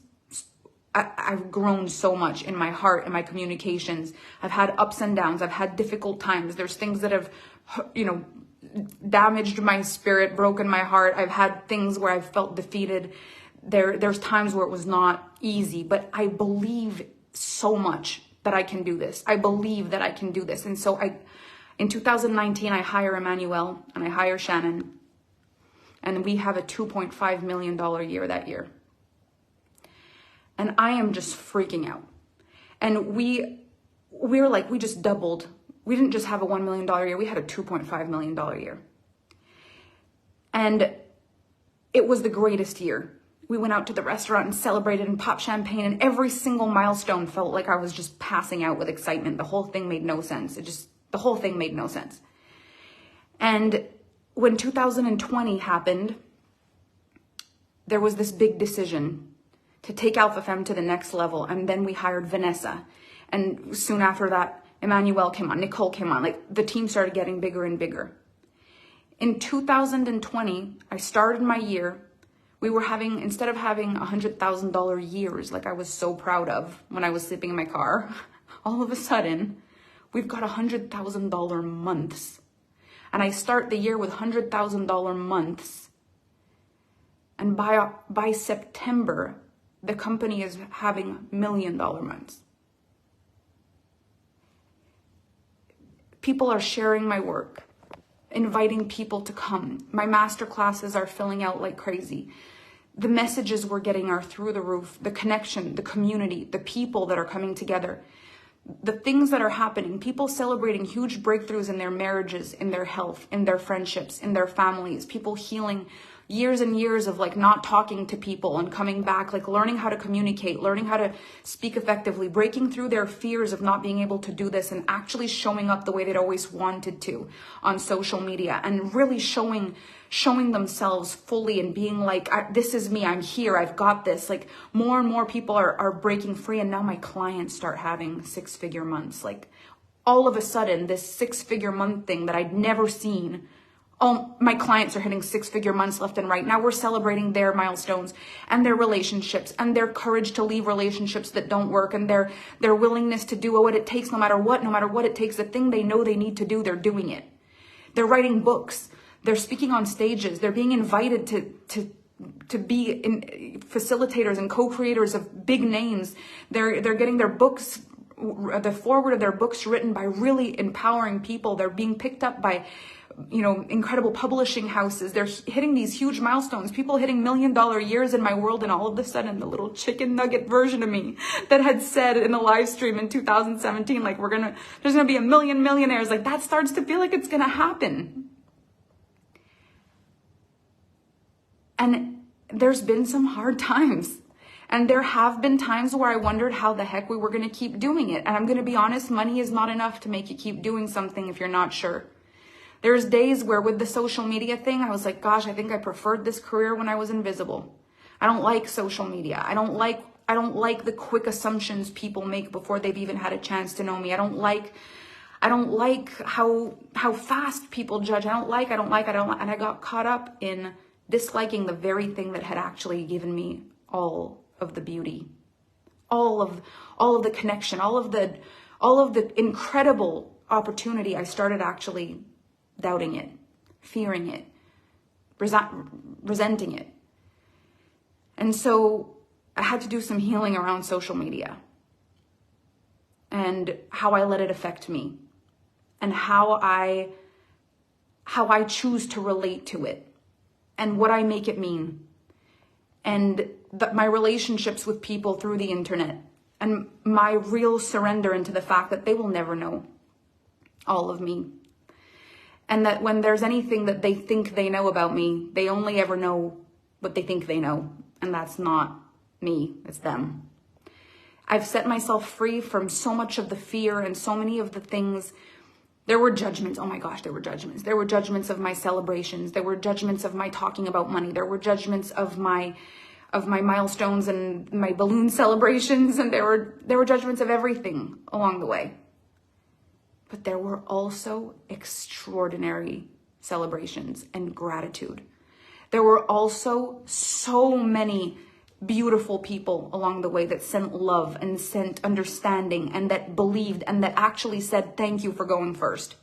I've grown so much in my heart and my communications. I've had ups and downs. I've had difficult times. There's things that have, damaged my spirit, broken my heart. I've had things where I've felt defeated. There's times where it was not easy, but I believe so much that I can do this. I believe that I can do this. And so in 2019, I hire Emmanuel and I hire Shannon, and we have a $2.5 million year that year. And I am just freaking out. And we're like, we just doubled. We didn't just have a $1 million year. We had a $2.5 million year. And it was the greatest year. We went out to the restaurant and celebrated and popped champagne, and every single milestone felt like I was just passing out with excitement. The whole thing made no sense. The whole thing made no sense. And when 2020 happened, there was this big decision to take Alpha Fem to the next level. And then we hired Vanessa. And soon after that, Emmanuel came on, Nicole came on. Like the team started getting bigger and bigger. In 2020, I started my year. We were having, instead of having $100,000 years, like I was so proud of when I was sleeping in my car, all of a sudden, we've got $100,000 months. And I start the year with $100,000 months. And by September, the company is having $1 million months. People are sharing my work, inviting people to come. My master classes are filling out like crazy. The messages we're getting are through the roof. The connection, the community, the people that are coming together. The things that are happening, people celebrating huge breakthroughs in their marriages, in their health, in their friendships, in their families, people healing years and years of like not talking to people and coming back, like learning how to communicate, learning how to speak effectively, breaking through their fears of not being able to do this and actually showing up the way they'd always wanted to on social media and really showing themselves fully and being like, this is me, I'm here, I've got this. Like more and more people are breaking free. And now my clients start having 6-figure months. Like all of a sudden, this 6-figure month thing that I'd never seen, all my clients are hitting 6-figure months left and right. Now we're celebrating their milestones and their relationships and their courage to leave relationships that don't work and their willingness to do what it takes, no matter what it takes, the thing they know they need to do, they're doing it. They're writing books. They're speaking on stages. They're being invited to be facilitators and co-creators of big names. They're getting their books, the foreword of their books written by really empowering people. They're being picked up by, incredible publishing houses. They're hitting these huge milestones. People hitting $1 million years in my world, and all of a sudden, the little chicken nugget version of me that had said in the live stream in 2017, like there's gonna be 1 million millionaires. Like that starts to feel like it's gonna happen. And there's been some hard times. And there have been times where I wondered how the heck we were going to keep doing it. And I'm going to be honest, money is not enough to make you keep doing something if you're not sure. There's days where with the social media thing, I was like, gosh, I think I preferred this career when I was invisible. I don't like social media. I don't like the quick assumptions people make before they've even had a chance to know me. I don't like how fast people judge. I don't like. And I got caught up in disliking the very thing that had actually given me all of the beauty, all of the connection, all of the incredible opportunity. I started actually doubting it, fearing it, resenting it. And so I had to do some healing around social media and how I let it affect me and how I choose to relate to it. And what I make it mean, and my relationships with people through the internet, and my real surrender into the fact that they will never know all of me. And that when there's anything that they think they know about me, they only ever know what they think they know. And that's not me, it's them. I've set myself free from so much of the fear and so many of the things. There were judgments. Oh my gosh, there were judgments. There were judgments of my celebrations. There were judgments of my talking about money. There were judgments of my milestones and my balloon celebrations. And there were judgments of everything along the way. But there were also extraordinary celebrations and gratitude. There were also so many beautiful people along the way that sent love and sent understanding and that believed and that actually said, thank you for going first.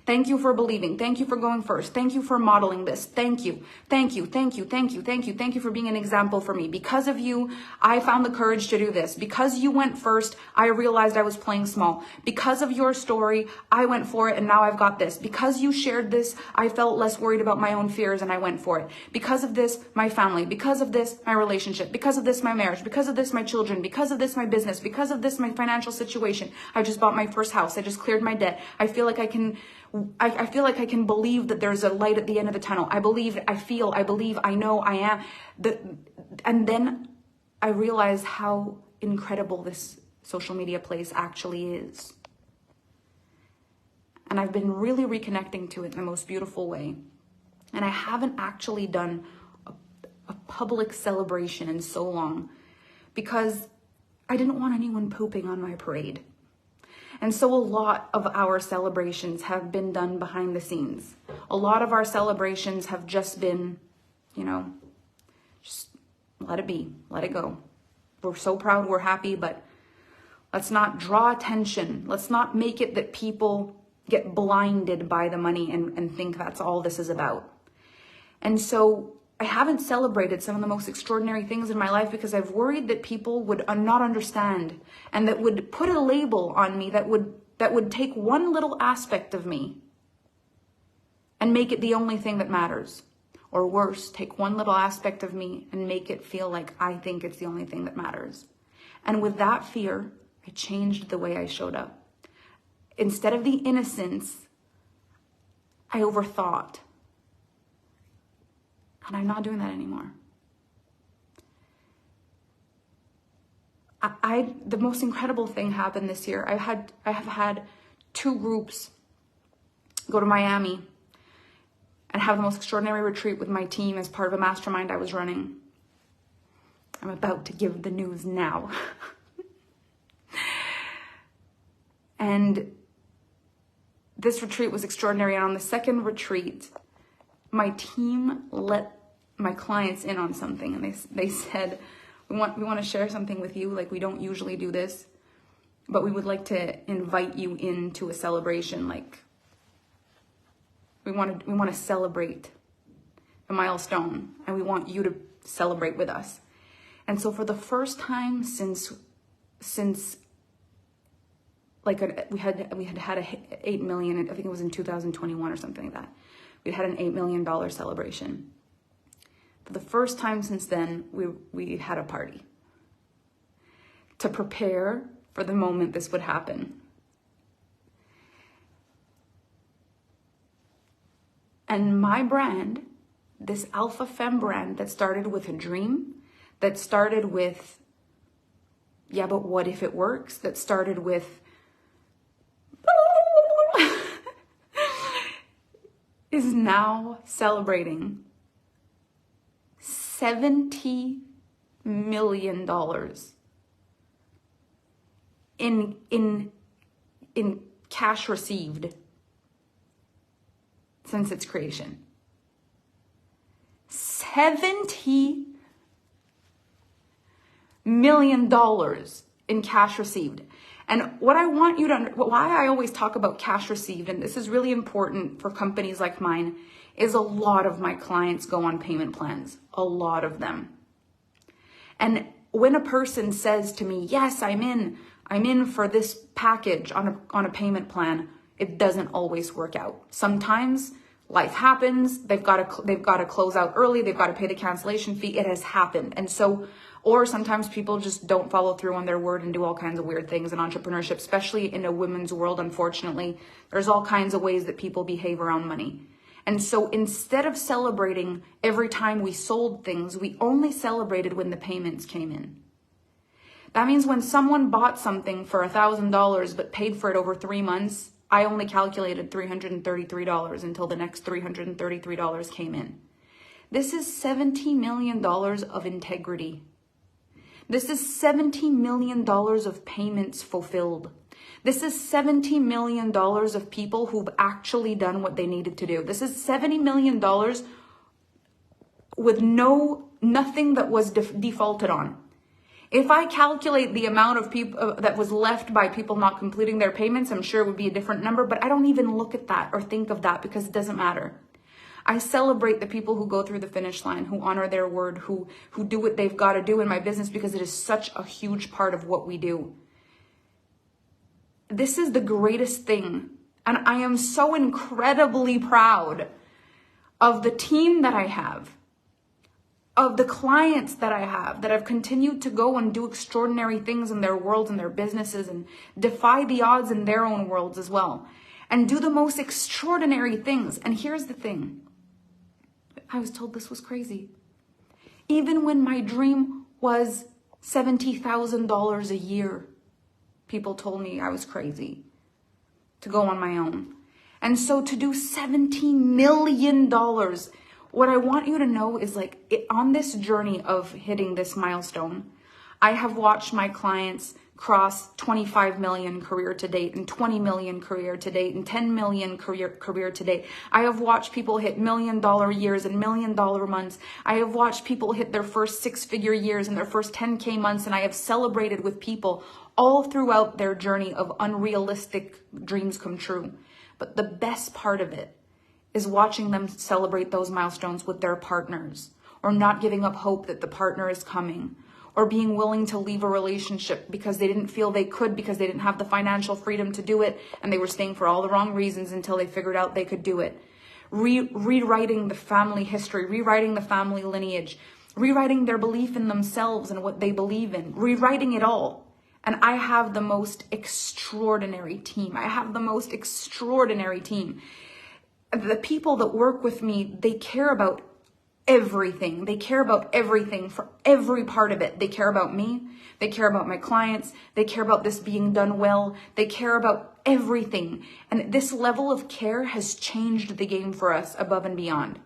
Thank you for believing. Thank you for going first. Thank you for modeling this. Thank you. Thank you. Thank you. Thank you. Thank you. Thank you for being an example for me. Because of you, I found the courage to do this. Because you went first, I realized I was playing small. Because of your story, I went for it and now I've got this. Because you shared this, I felt less worried about my own fears and I went for it. Because of this, my family. Because of this, my relationship. Because of this, my marriage. Because of this, my children. Because of this, my business. Because of this, my financial situation. I just bought my first house. I just cleared my debt. I feel like I can believe that there's a light at the end of the tunnel. I believe, I know, I am. And then I realized how incredible this social media place actually is. And I've been really reconnecting to it in the most beautiful way. And I haven't actually done a public celebration in so long because I didn't want anyone pooping on my parade. And so a lot of our celebrations have been done behind the scenes. A lot of our celebrations have just been, just let it be, let it go. We're so proud, we're happy, but let's not draw attention. Let's not make it that people get blinded by the money and think that's all this is about. And so I haven't celebrated some of the most extraordinary things in my life because I've worried that people would not understand and that would put a label on me that would take one little aspect of me and make it the only thing that matters. Or worse, take one little aspect of me and make it feel like I think it's the only thing that matters. And with that fear, I changed the way I showed up. Instead of the innocence, I overthought. And I'm not doing that anymore. The most incredible thing happened this year. I have had 2 groups go to Miami and have the most extraordinary retreat with my team as part of a mastermind I was running. I'm about to give the news now. And this retreat was extraordinary. And on the second retreat, my team let my clients in on something. And they said, we want to share something with you. Like, we don't usually do this, but we would like to invite you into a celebration. Like, we want to celebrate a milestone, and we want you to celebrate with us. And so for the first time since like we had a 8 million, I think it was in 2021 or something like that. We had an $8 million celebration. For the first time since then, we had a party to prepare for the moment this would happen. And my brand, this Alpha Femme brand that started with a dream, that started with, yeah, but what if it works? That started with, is now celebrating $70 million in cash received since its creation. $70 million in cash received. And what I want you to why I always talk about cash received, and this is really important for companies like mine, is a lot of my clients go on payment plans. A lot of them. And when a person says to me, yes, I'm in for this package on a payment plan, it doesn't always work out. Sometimes life happens, they've got to close out early, they've got to pay the cancellation fee. It has happened. And so, or sometimes people just don't follow through on their word and do all kinds of weird things in entrepreneurship, especially in a women's world. Unfortunately, there's all kinds of ways that people behave around money. And so instead of celebrating every time we sold things, we only celebrated when the payments came in. That means when someone bought something for $1,000 but paid for it over 3 months, I only calculated $333 until the next $333 came in. This is $70 million of integrity. This is $70 million of payments fulfilled. This is $70 million of people who've actually done what they needed to do. This is $70 million with nothing that was defaulted on. If I calculate the amount of people that was left by people not completing their payments, I'm sure it would be a different number, but I don't even look at that or think of that because it doesn't matter. I celebrate the people who go through the finish line, who honor their word, who do what they've got to do in my business because it is such a huge part of what we do. This is the greatest thing. And I am so incredibly proud of the team that I have, of the clients that I have that have continued to go and do extraordinary things in their worlds and their businesses and defy the odds in their own worlds as well and do the most extraordinary things. And here's the thing. I was told this was crazy. Even when my dream was $70,000 a year, people told me I was crazy to go on my own. And so to do $17 million, what I want you to know is on this journey of hitting this milestone, I have watched my clients cross 25 million career to date and 20 million career to date and 10 million career to date. I have watched people hit $1 million years and $1 million months. I have watched people hit their first 6-figure years and their first 10K months, and I have celebrated with people all throughout their journey of unrealistic dreams come true. But the best part of it is watching them celebrate those milestones with their partners, or not giving up hope that the partner is coming, or being willing to leave a relationship because they didn't feel they could, because they didn't have the financial freedom to do it, and they were staying for all the wrong reasons until they figured out they could do it. Rewriting the family history, rewriting the family lineage, rewriting their belief in themselves and what they believe in, rewriting it all. And I have the most extraordinary team. I have the most extraordinary team. The people that work with me, they care about everything. They care about everything for every part of it. They care about me. They care about my clients. They care about this being done well. They care about everything. And this level of care has changed the game for us above and beyond.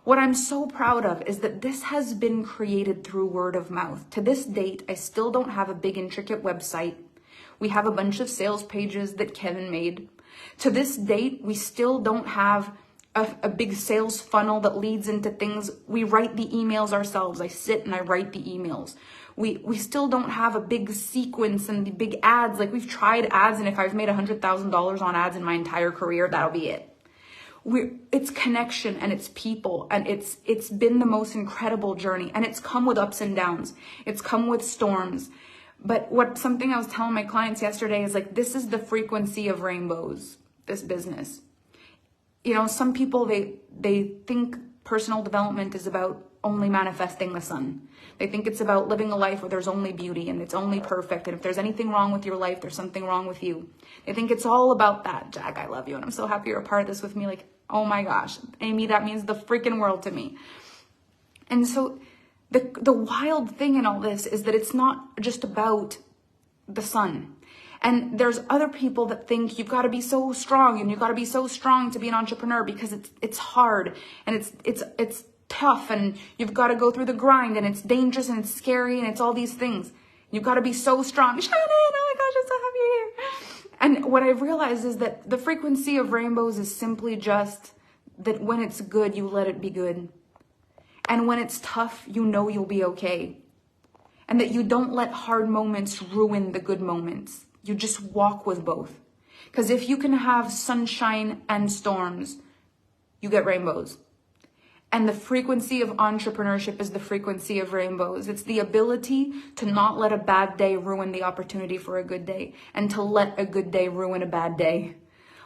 What I'm so proud of is that this has been created through word of mouth. To this date, I still don't have a big intricate website. We have a bunch of sales pages that Kevin made. To this date, we still don't have a big sales funnel that leads into things. We write the emails ourselves. I sit and I write the emails. We still don't have a big sequence and the big ads. Like, we've tried ads, and if I've made $100,000 on ads in my entire career, that'll be it. It's connection and it's people, and it's been the most incredible journey, and it's come with ups and downs. It's come with storms. But something I was telling my clients yesterday is, like, this is the frequency of rainbows, this business. You know, some people, they think personal development is about only manifesting the sun. They think it's about living a life where there's only beauty and it's only perfect. And if there's anything wrong with your life, there's something wrong with you. They think it's all about that. Jack, I love you, and I'm so happy you're a part of this with me. Like, oh my gosh, Amy, that means the freaking world to me. And so the wild thing in all this is that it's not just about the sun. And there's other people that think you've got to be so strong, and you've got to be so strong to be an entrepreneur because it's hard and it's tough, and you've got to go through the grind, and it's dangerous and it's scary and it's all these things. You've got to be so strong. Shannon, oh my gosh, I'm so happy you're here. And what I've realized is that the frequency of rainbows is simply just that when it's good, you let it be good. And when it's tough, you know you'll be okay. And that you don't let hard moments ruin the good moments. You just walk with both. Because if you can have sunshine and storms, you get rainbows. And the frequency of entrepreneurship is the frequency of rainbows. It's the ability to not let a bad day ruin the opportunity for a good day, and to let a good day ruin a bad day.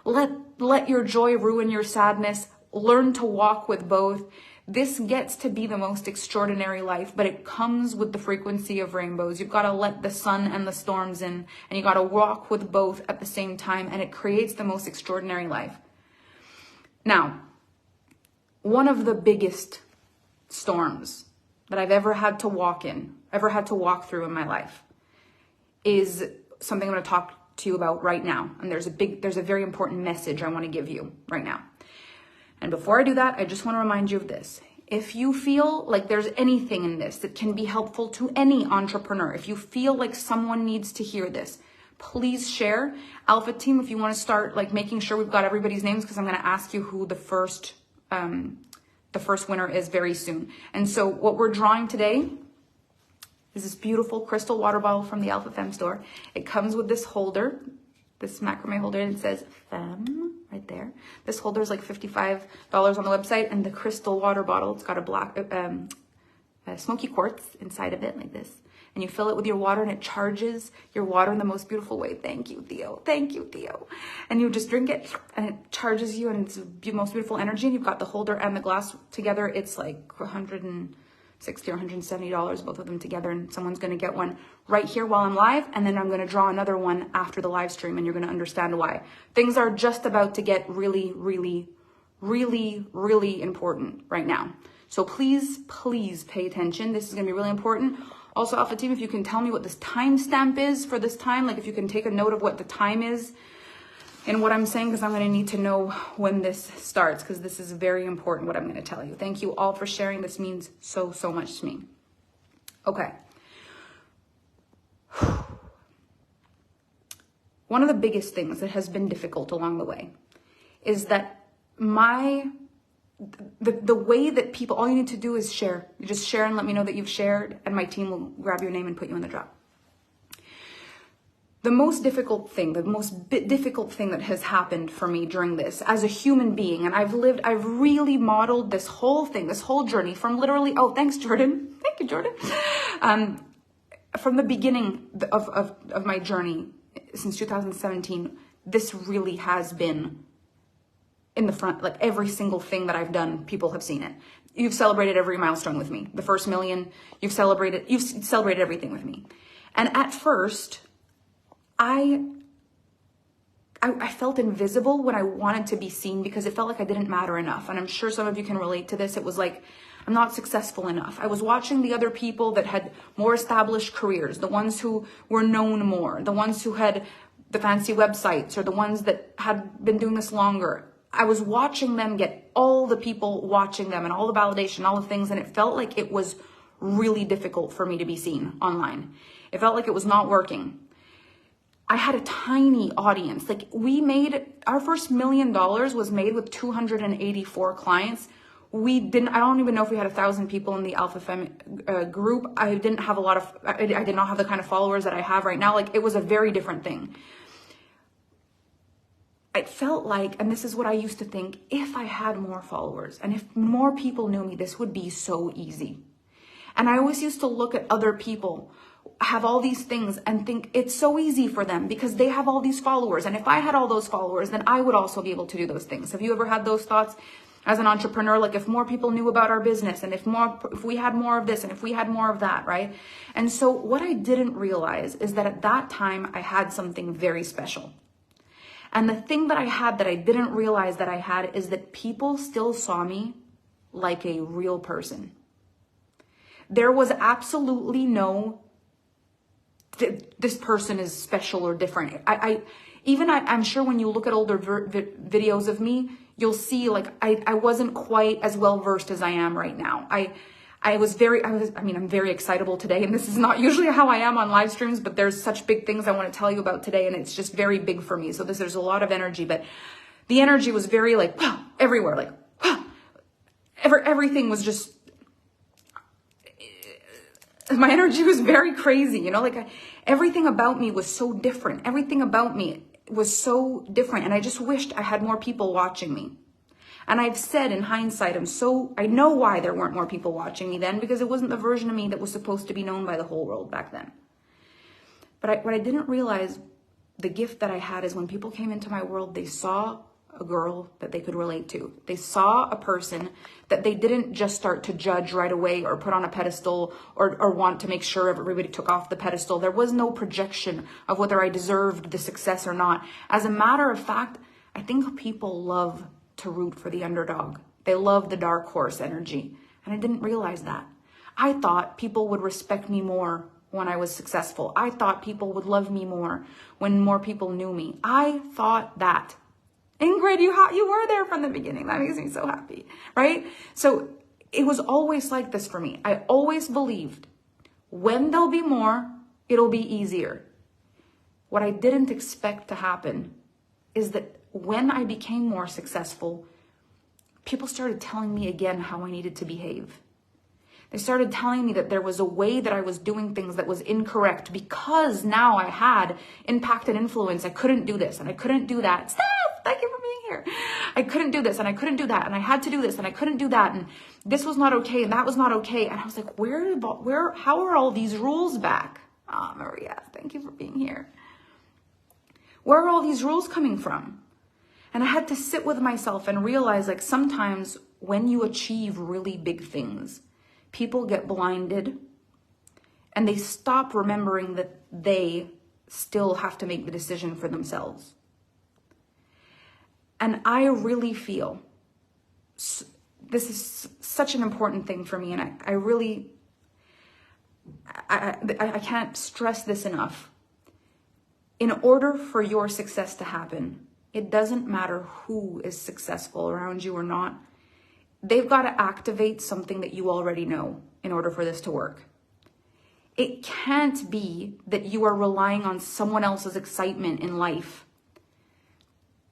Let your joy ruin your sadness. Learn to walk with both. This gets to be the most extraordinary life, but it comes with the frequency of rainbows. You've got to let the sun and the storms in, and you got to walk with both at the same time, and it creates the most extraordinary life. Now, one of the biggest storms that I've ever had to walk through in my life is something I'm going to talk to you about right now. And there's a very important message I want to give you right now. And before I do that, I just want to remind you of this. If you feel like there's anything in this that can be helpful to any entrepreneur, if you feel like someone needs to hear this, please share. Alpha Team, if you want to start like making sure we've got everybody's names, because I'm going to ask you who the first winner is very soon. And so what we're drawing today is this beautiful crystal water bottle from the Alpha Femme store. It comes with this holder, this macrame holder, and it says Femme right there. This holder is like $55 on the website, and the crystal water bottle, it's got a black smoky quartz inside of it like this. And you fill it with your water, and it charges your water in the most beautiful way. Thank you, Theo. Thank you, Theo. And you just drink it, and it charges you, and it's the most beautiful energy. And you've got the holder and the glass together. It's like $160 or $170, both of them together. And someone's going to get one right here while I'm live. And then I'm going to draw another one after the live stream, and you're going to understand why. Things are just about to get really, really, really, really important right now. So please, please pay attention. This is going to be really important. Also, Alpha Team, if you can tell me what this timestamp is for this time, like if you can take a note of what the time is and what I'm saying, because I'm going to need to know when this starts, because this is very important what I'm going to tell you. Thank you all for sharing. This means so, so much to me. Okay. one of the biggest things that has been difficult along the way is that the way that people, all you need to do is share. You just share and let me know that you've shared, and my team will grab your name and put you in the drop. The most difficult thing that has happened for me during this as a human being, and I've really modeled this whole thing, this whole journey from literally, oh, thanks, Jordan. Thank you, Jordan. From the beginning of my journey since 2017, this really has been in the front. Like every single thing that I've done, people have seen it. You've celebrated every milestone with me. The first million, you've celebrated everything with me. And at first, I felt invisible when I wanted to be seen because it felt like I didn't matter enough. And I'm sure some of you can relate to this. It was like, I'm not successful enough. I was watching the other people that had more established careers, the ones who were known more, the ones who had the fancy websites, or the ones that had been doing this longer. I was watching them get all the people watching them and all the validation, all the things. And it felt like it was really difficult for me to be seen online. It felt like it was not working. I had a tiny audience. Like our first $1 million was made with 284 clients. I don't even know if we had 1,000 people in the Alpha Femme group. I did not have the kind of followers that I have right now. Like it was a very different thing. It felt like, and this is what I used to think, if I had more followers and if more people knew me, this would be so easy. And I always used to look at other people have all these things and think it's so easy for them because they have all these followers. And if I had all those followers, then I would also be able to do those things. Have you ever had those thoughts as an entrepreneur? Like if more people knew about our business and if we had more of this and if we had more of that, right? And so what I didn't realize is that at that time I had something very special. And the thing that I had that I didn't realize that I had is that people still saw me like a real person. There was absolutely no this person is special or different. I'm sure when you look at older videos of me, you'll see like I wasn't quite as well versed as I am right now. I'm very excitable today, and this is not usually how I am on live streams, but there's such big things I want to tell you about today, and it's just very big for me. So there's a lot of energy, but the energy was very like, wow, everywhere, like, wow, everything was just, my energy was very crazy, everything about me was so different. Everything about me was so different. And I just wished I had more people watching me. And I've said in hindsight, I know why there weren't more people watching me then, because it wasn't the version of me that was supposed to be known by the whole world back then. But what I didn't realize, the gift that I had, is when people came into my world, they saw a girl that they could relate to. They saw a person that they didn't just start to judge right away or put on a pedestal or want to make sure everybody took off the pedestal. There was no projection of whether I deserved the success or not. As a matter of fact, I think people love to root for the underdog. They love the dark horse energy. And I didn't realize that. I thought people would respect me more when I was successful. I thought people would love me more when more people knew me. I thought that. Ingrid, you were there from the beginning. That makes me so happy, right? So it was always like this for me. I always believed when there'll be more, it'll be easier. What I didn't expect to happen is that when I became more successful, people started telling me again how I needed to behave. They started telling me that there was a way that I was doing things that was incorrect because now I had impact and influence. I couldn't do this and I couldn't do that. Steph, thank you for being here. I couldn't do this and I couldn't do that and I had to do this and I couldn't do that and this was not okay and that was not okay. And I was like, how are all these rules back? Oh, Maria, thank you for being here. Where are all these rules coming from? And I had to sit with myself and realize, like, sometimes when you achieve really big things, people get blinded and they stop remembering that they still have to make the decision for themselves. And I really feel this is such an important thing for me. And I can't stress this enough. In order for your success to happen, it doesn't matter who is successful around you or not. They've got to activate something that you already know in order for this to work. It can't be that you are relying on someone else's excitement in life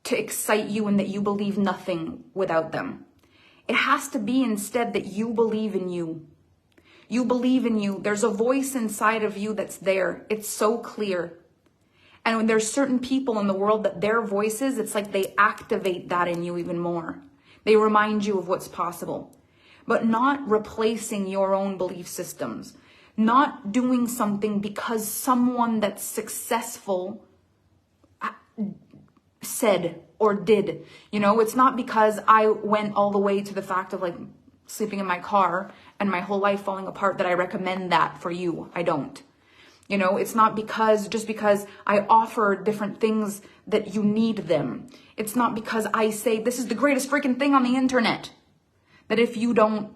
to excite you and that you believe nothing without them. It has to be instead that you believe in you. You believe in you. There's a voice inside of you that's there. It's so clear. And when there's certain people in the world that their voices, it's like they activate that in you even more. They remind you of what's possible, but not replacing your own belief systems, not doing something because someone that's successful said or did. You know, it's not because I went all the way to the fact of like sleeping in my car and my whole life falling apart that I recommend that for you. I don't. You know, it's not just because I offer different things that you need them. It's not because I say this is the greatest freaking thing on the internet that if you don't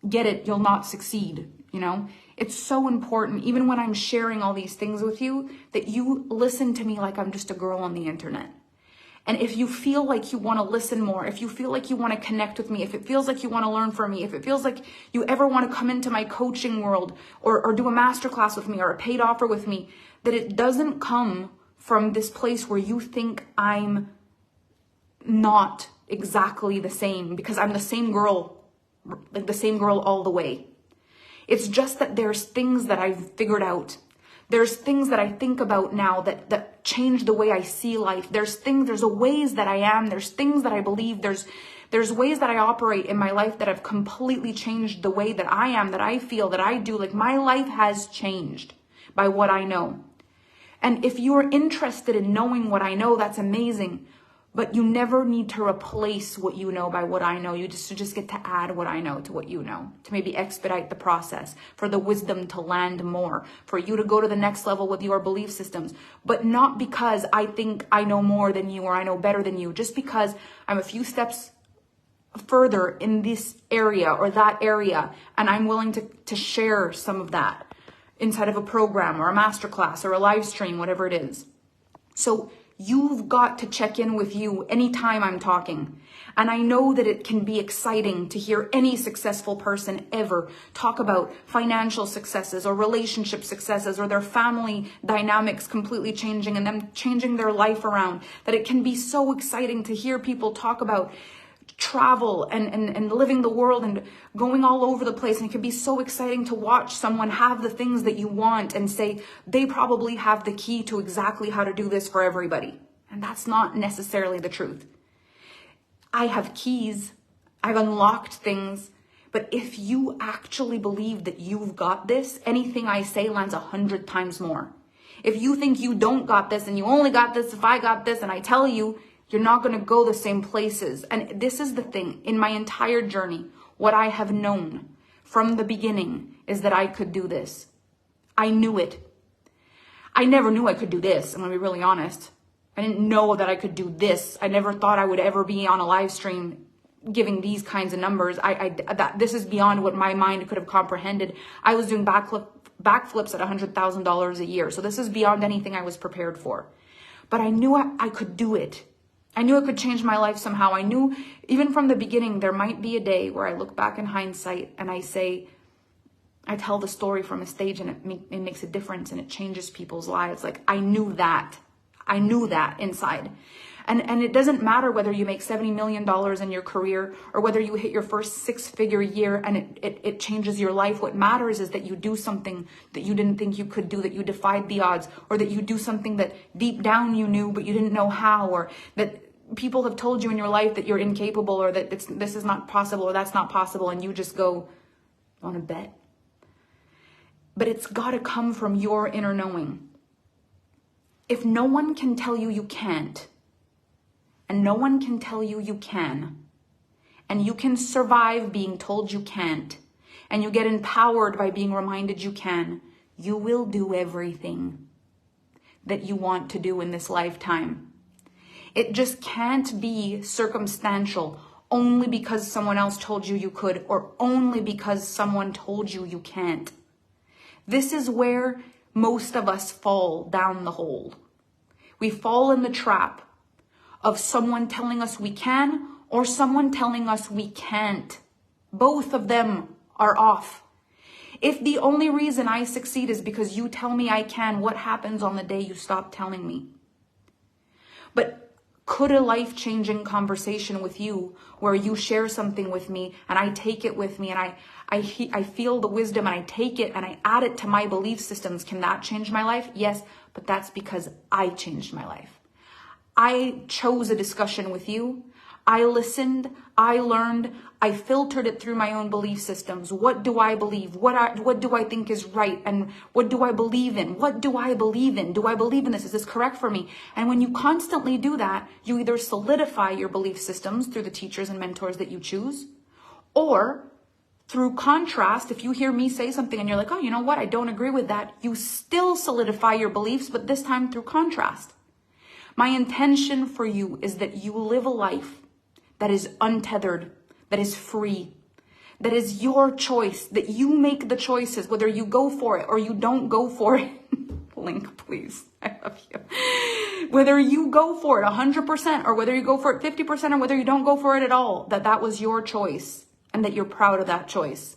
get it, you'll not succeed. You know, it's so important, even when I'm sharing all these things with you, that you listen to me like I'm just a girl on the internet. And if you feel like you want to listen more, if you feel like you want to connect with me, if it feels like you want to learn from me, if it feels like you ever want to come into my coaching world or do a masterclass with me or a paid offer with me, that it doesn't come from this place where you think I'm not exactly the same because I'm the same girl, like the same girl all the way. It's just that there's things that I've figured out. There's things that I think about now that change the way I see life. There's ways that I am. There's things that I believe. There's ways that I operate in my life that have completely changed the way that I am, that I feel, that I do. Like my life has changed by what I know. And if you're interested in knowing what I know, that's amazing. But you never need to replace what you know by what I know. You just get to add what I know to what you know, to maybe expedite the process, for the wisdom to land more, for you to go to the next level with your belief systems. But not because I think I know more than you or I know better than you, just because I'm a few steps further in this area or that area, and I'm willing to share some of that inside of a program or a masterclass or a live stream, whatever it is. So you've got to check in with you anytime I'm talking. And I know that it can be exciting to hear any successful person ever talk about financial successes or relationship successes or their family dynamics completely changing and them changing their life around. That it can be so exciting to hear people talk about travel and living the world and going all over the place. And it can be so exciting to watch someone have the things that you want and say they probably have the key to exactly how to do this for everybody. And that's not necessarily the truth. I have keys. I've unlocked things. But if you actually believe that you've got this, anything I say lands 100 times more. If you think you don't got this and you only got this if I got this and I tell you, you're not going to go the same places. And this is the thing. In my entire journey, what I have known from the beginning is that I could do this. I knew it. I never knew I could do this. I'm going to be really honest. I didn't know that I could do this. I never thought I would ever be on a live stream giving these kinds of numbers. This is beyond what my mind could have comprehended. I was doing backflips at $100,000 a year. So this is beyond anything I was prepared for. But I knew I could do it. I knew it could change my life somehow. I knew even from the beginning, there might be a day where I look back in hindsight and I say, I tell the story from a stage and it makes a difference and it changes people's lives. Like I knew that inside. And it doesn't matter whether you make $70 million in your career or whether you hit your first 6-figure year and it changes your life. What matters is that you do something that you didn't think you could do, that you defied the odds, or that you do something that deep down you knew, but you didn't know how, or that people have told you in your life that you're incapable or that this is not possible or that's not possible. And you just go, want to bet? But it's got to come from your inner knowing. If no one can tell you you can't, and no one can tell you you can, and you can survive being told you can't, and you get empowered by being reminded you can, you will do everything that you want to do in this lifetime. It just can't be circumstantial only because someone else told you you could or only because someone told you you can't. This is where most of us fall down the hole. We fall in the trap of someone telling us we can or someone telling us we can't. Both of them are off. If the only reason I succeed is because you tell me I can, what happens on the day you stop telling me? But could a life-changing conversation with you where you share something with me and I take it with me and I feel the wisdom and I take it and I add it to my belief systems, can that change my life? Yes, but that's because I changed my life. I chose a discussion with you. I listened, I learned, I filtered it through my own belief systems. What do I believe? What do I think is right? And what do I believe in? What do I believe in? Do I believe in this? Is this correct for me? And when you constantly do that, you either solidify your belief systems through the teachers and mentors that you choose, or through contrast, if you hear me say something and you're like, oh, you know what? I don't agree with that. You still solidify your beliefs, but this time through contrast. My intention for you is that you live a life that is untethered, that is free, that is your choice, that you make the choices, whether you go for it or you don't go for it. Link, please. I love you. Whether you go for it 100% or whether you go for it 50% or whether you don't go for it at all, that was your choice and that you're proud of that choice.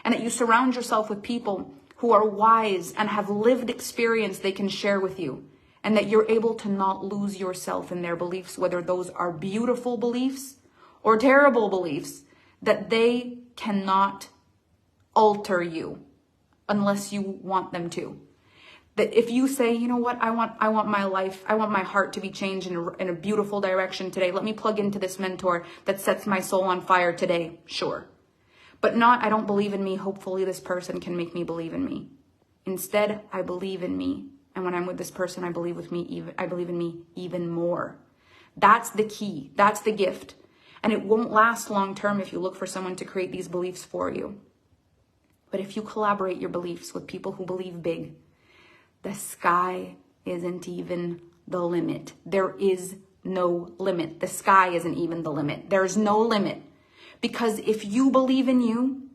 And that you surround yourself with people who are wise and have lived experience they can share with you. And that you're able to not lose yourself in their beliefs, whether those are beautiful beliefs or terrible beliefs, that they cannot alter you unless you want them to. That if you say, you know what, I want my life, I want my heart to be changed in a beautiful direction today. Let me plug into this mentor that sets my soul on fire today. Sure. But not, I don't believe in me. Hopefully this person can make me believe in me. Instead, I believe in me. And when I'm with this person, I believe in me even more. That's the key. That's the gift. And it won't last long term if you look for someone to create these beliefs for you. But if you collaborate your beliefs with people who believe big, the sky isn't even the limit. There is no limit. The sky isn't even the limit. There's no limit. Because if you believe in you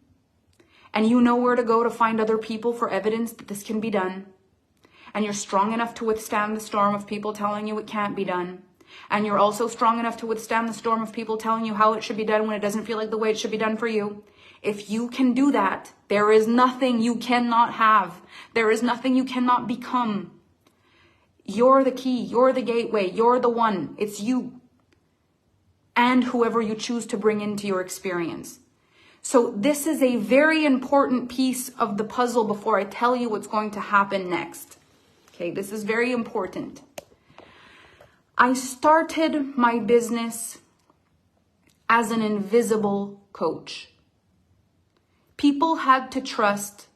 and you know where to go to find other people for evidence that this can be done, and you're strong enough to withstand the storm of people telling you it can't be done. And you're also strong enough to withstand the storm of people telling you how it should be done when it doesn't feel like the way it should be done for you. If you can do that, there is nothing you cannot have. There is nothing you cannot become. You're the key. You're the gateway. You're the one. It's you. And whoever you choose to bring into your experience. So this is a very important piece of the puzzle before I tell you what's going to happen next. Okay, this is very important. I started my business as an invisible coach. People had to trust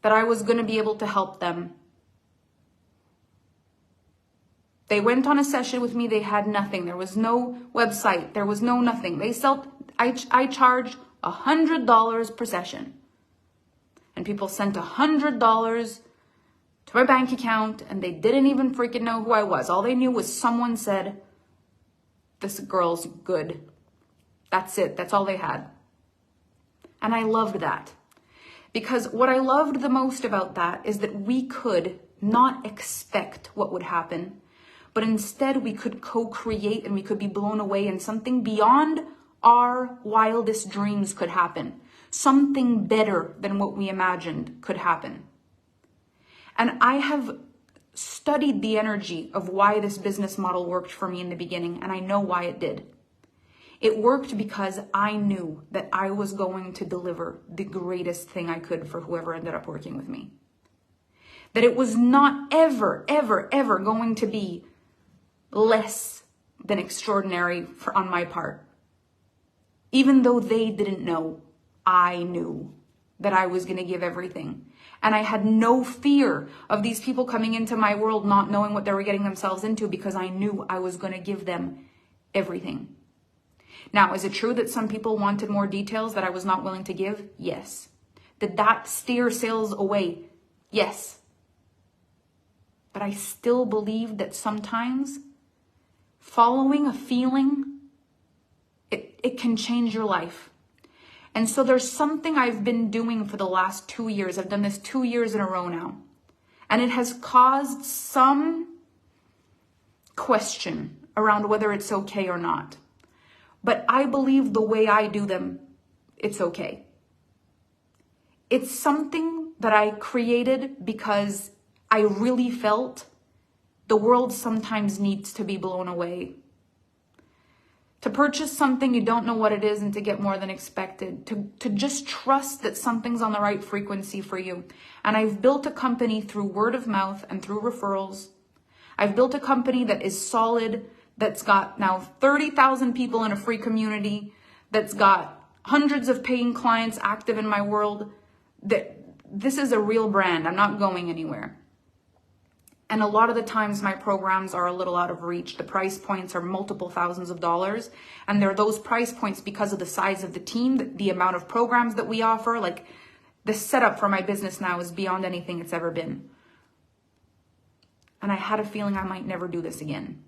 that I was going to be able to help them. They went on a session with me, they had nothing. There was no website, there was no nothing. I charged $100 per session. And people sent $100 to my bank account and they didn't even freaking know who I was. All they knew was someone said, this girl's good. That's it. That's all they had. And I loved that. Because what I loved the most about that is that we could not expect what would happen, but instead we could co-create and we could be blown away and something beyond our wildest dreams could happen. Something better than what we imagined could happen. And I have studied the energy of why this business model worked for me in the beginning, and I know why it did. It worked because I knew that I was going to deliver the greatest thing I could for whoever ended up working with me. That it was not ever, ever, ever going to be less than extraordinary on my part. Even though they didn't know, I knew that I was going to give everything. And I had no fear of these people coming into my world not knowing what they were getting themselves into because I knew I was going to give them everything. Now, is it true that some people wanted more details that I was not willing to give? Yes. Did that steer sales away? Yes. But I still believe that sometimes following a feeling, it can change your life. And so there's something I've been doing for the last 2 years. I've done this 2 years in a row now. And it has caused some question around whether it's okay or not. But I believe the way I do them, it's okay. It's something that I created because I really felt the world sometimes needs to be blown away. To purchase something you don't know what it is and to get more than expected. To just trust that something's on the right frequency for you. And I've built a company through word of mouth and through referrals. I've built a company that is solid, that's got now 30,000 people in a free community, that's got hundreds of paying clients active in my world. That this is a real brand. I'm not going anywhere. And a lot of the times my programs are a little out of reach. The price points are multiple thousands of dollars. And they're those price points because of the size of the team, the amount of programs that we offer. Like, the setup for my business now is beyond anything it's ever been. And I had a feeling I might never do this again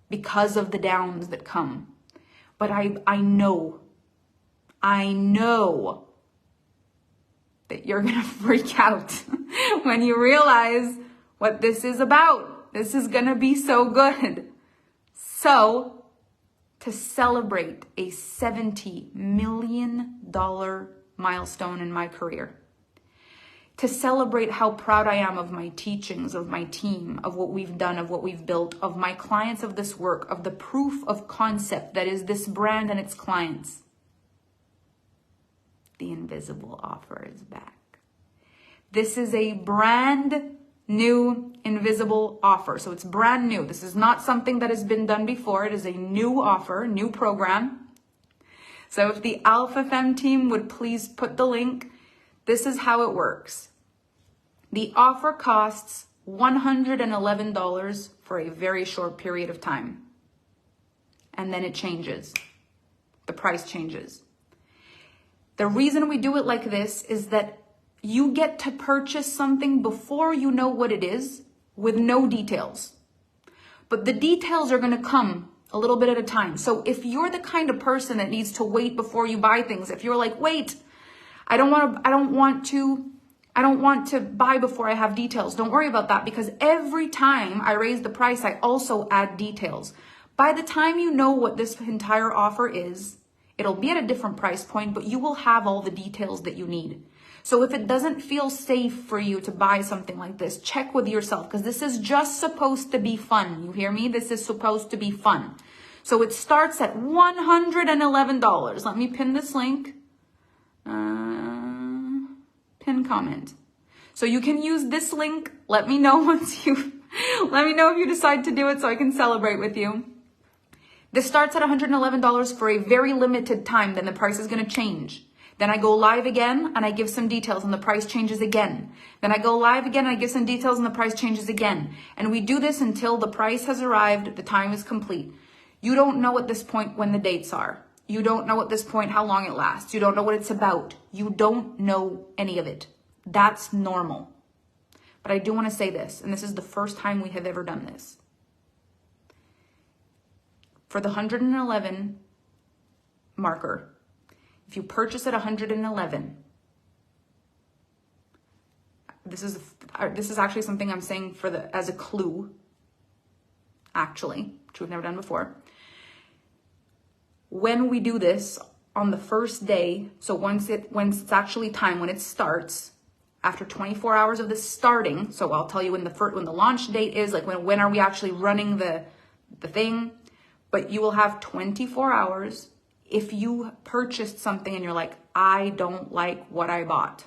because of the downs that come. But I know that you're gonna freak out when you realize what this is about. This is gonna be so good. So, to celebrate a $70 million milestone in my career, to celebrate how proud I am of my teachings, of my team, of what we've done, of what we've built, of my clients, of this work, of the proof of concept that is this brand and its clients. The invisible offer is back. This is a brand new invisible offer. So it's brand new. This is not something that has been done before. It is a new offer, new program. So if the Alpha Femme team would please put the link, this is how it works. The offer costs $111 for a very short period of time. And then it changes. The price changes. The reason we do it like this is that you get to purchase something before you know what it is with no details. But the details are going to come a little bit at a time. So if you're the kind of person that needs to wait before you buy things, if you're like, wait, I don't want to buy before I have details. Don't worry about that, because every time I raise the price, I also add details. By the time you know what this entire offer is, it'll be at a different price point, but you will have all the details that you need. So if it doesn't feel safe for you to buy something like this, check with yourself, because this is just supposed to be fun. You hear me? This is supposed to be fun. So it starts at $111. Let me pin this link. Pin comment. So you can use this link. Let me know let me know if you decide to do it so I can celebrate with you. This starts at $111 for a very limited time. Then the price is going to change. Then I go live again and I give some details and the price changes again. Then I go live again and I give some details and the price changes again. And we do this until the price has arrived, the time is complete. You don't know at this point when the dates are. You don't know at this point how long it lasts. You don't know what it's about. You don't know any of it. That's normal. But I do want to say this, and this is the first time we have ever done this. For the 111 marker, if you purchase at 111, this is actually something I'm saying as a clue, actually, which we've never done before. When we do this on the first day, so once it's actually time, when it starts, after 24 hours of this starting, so I'll tell you when the launch date is, like when are we actually running the thing, but you will have 24 hours. If you purchased something and you're like, I don't like what I bought,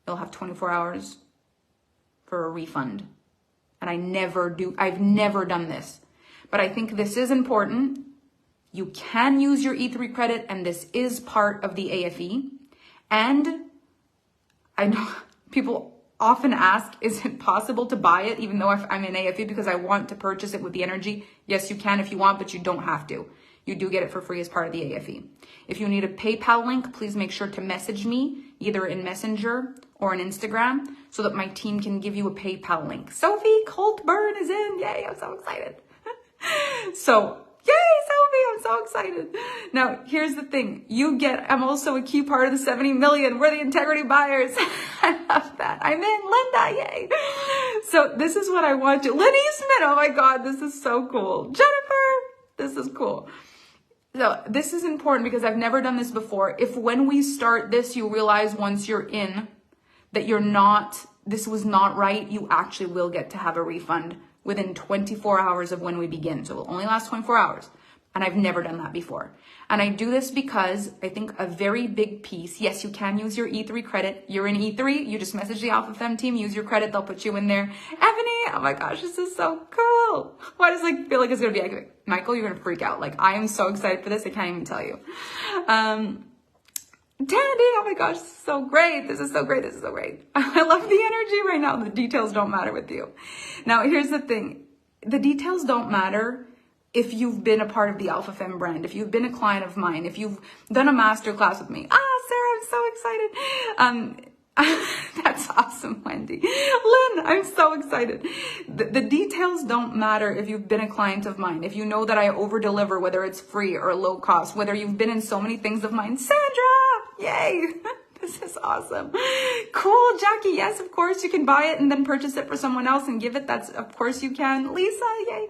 you'll have 24 hours for a refund. And I've never done this. But I think this is important. You can use your E3 credit, and this is part of the AFE. And I know people often ask, is it possible to buy it even though I'm in AFE because I want to purchase it with the energy? Yes, you can if you want, but you don't have to. You do get it for free as part of the AFE. If you need a PayPal link, please make sure to message me either in Messenger or on Instagram so that my team can give you a PayPal link. Sophie Coltburn is in. Yay, I'm so excited. So, yay, Sophie, I'm so excited. Now, here's the thing. I'm also a key part of the 70 million. We're the integrity buyers. I love that. I'm in. Linda, yay. So this is what I want you. Lenny Smith, oh my God, this is so cool. Jennifer, this is cool. So this is important because I've never done this before. If when we start this, you realize once you're in that this was not right, you actually will get to have a refund within 24 hours of when we begin. So it will only last 24 hours. And I've never done that before. And I do this because I think a very big piece, yes, you can use your E3 credit. You're in E3, you just message the Alpha Femme team, use your credit, they'll put you in there. Ebony, oh my gosh, this is so cool. Why does it feel like it's gonna be like, Michael, you're gonna freak out. Like, I am so excited for this, I can't even tell you. Tandy, oh my gosh, this is so great. This is so great. This is so great. I love the energy right now. The details don't matter with you. Now, here's the thing. The details don't matter if you've been a part of the Alpha Femme brand, if you've been a client of mine, if you've done a masterclass with me. Sarah, I'm so excited. That's awesome, Wendy. Lynn, I'm so excited. The details don't matter if you've been a client of mine, if you know that I over deliver, whether it's free or low cost, whether you've been in so many things of mine. Sandra, yay. This is awesome. Cool, Jackie. Yes, of course you can buy it and then purchase it for someone else and give it. That's, of course you can. Lisa, yay.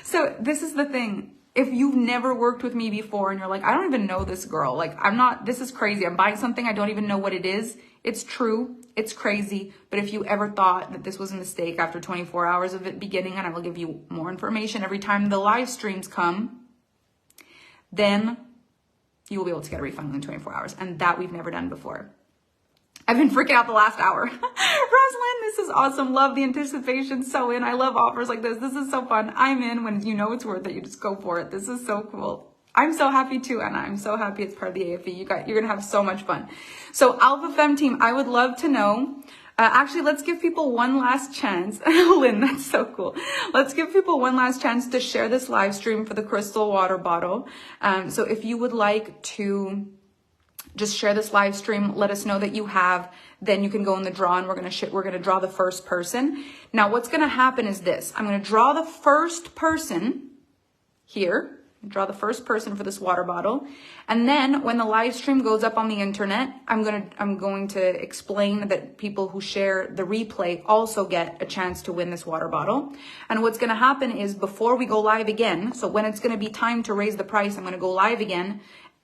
So this is the thing. If you've never worked with me before and you're like, I don't even know this girl. Like, this is crazy. I'm buying something. I don't even know what it is. It's true. It's crazy. But if you ever thought that this was a mistake after 24 hours of it beginning, and I will give you more information every time the live streams come, then you will be able to get a refund within 24 hours. And that we've never done before. I've been freaking out the last hour. Rosalind, this is awesome. Love the anticipation. So in. I love offers like this. This is so fun. I'm in when you know it's worth it. You just go for it. This is so cool. I'm so happy too, Anna. I'm so happy it's part of the AFE. You're going to have so much fun. So Alpha Femme team, I would love to know. Actually, let's give people one last chance. Lynn, that's so cool. Let's give people one last chance to share this live stream for the crystal water bottle. So if you would like to just share this live stream, let us know that you have, then you can go in the draw and we're going to draw the first person. Now, what's going to happen is this. I'm going to draw the first person here. Draw the first person for this water bottle. And then when the live stream goes up on the internet, I'm going to explain that people who share the replay also get a chance to win this water bottle. And what's going to happen is before we go live again, so when it's going to be time to raise the price, I'm going to go live again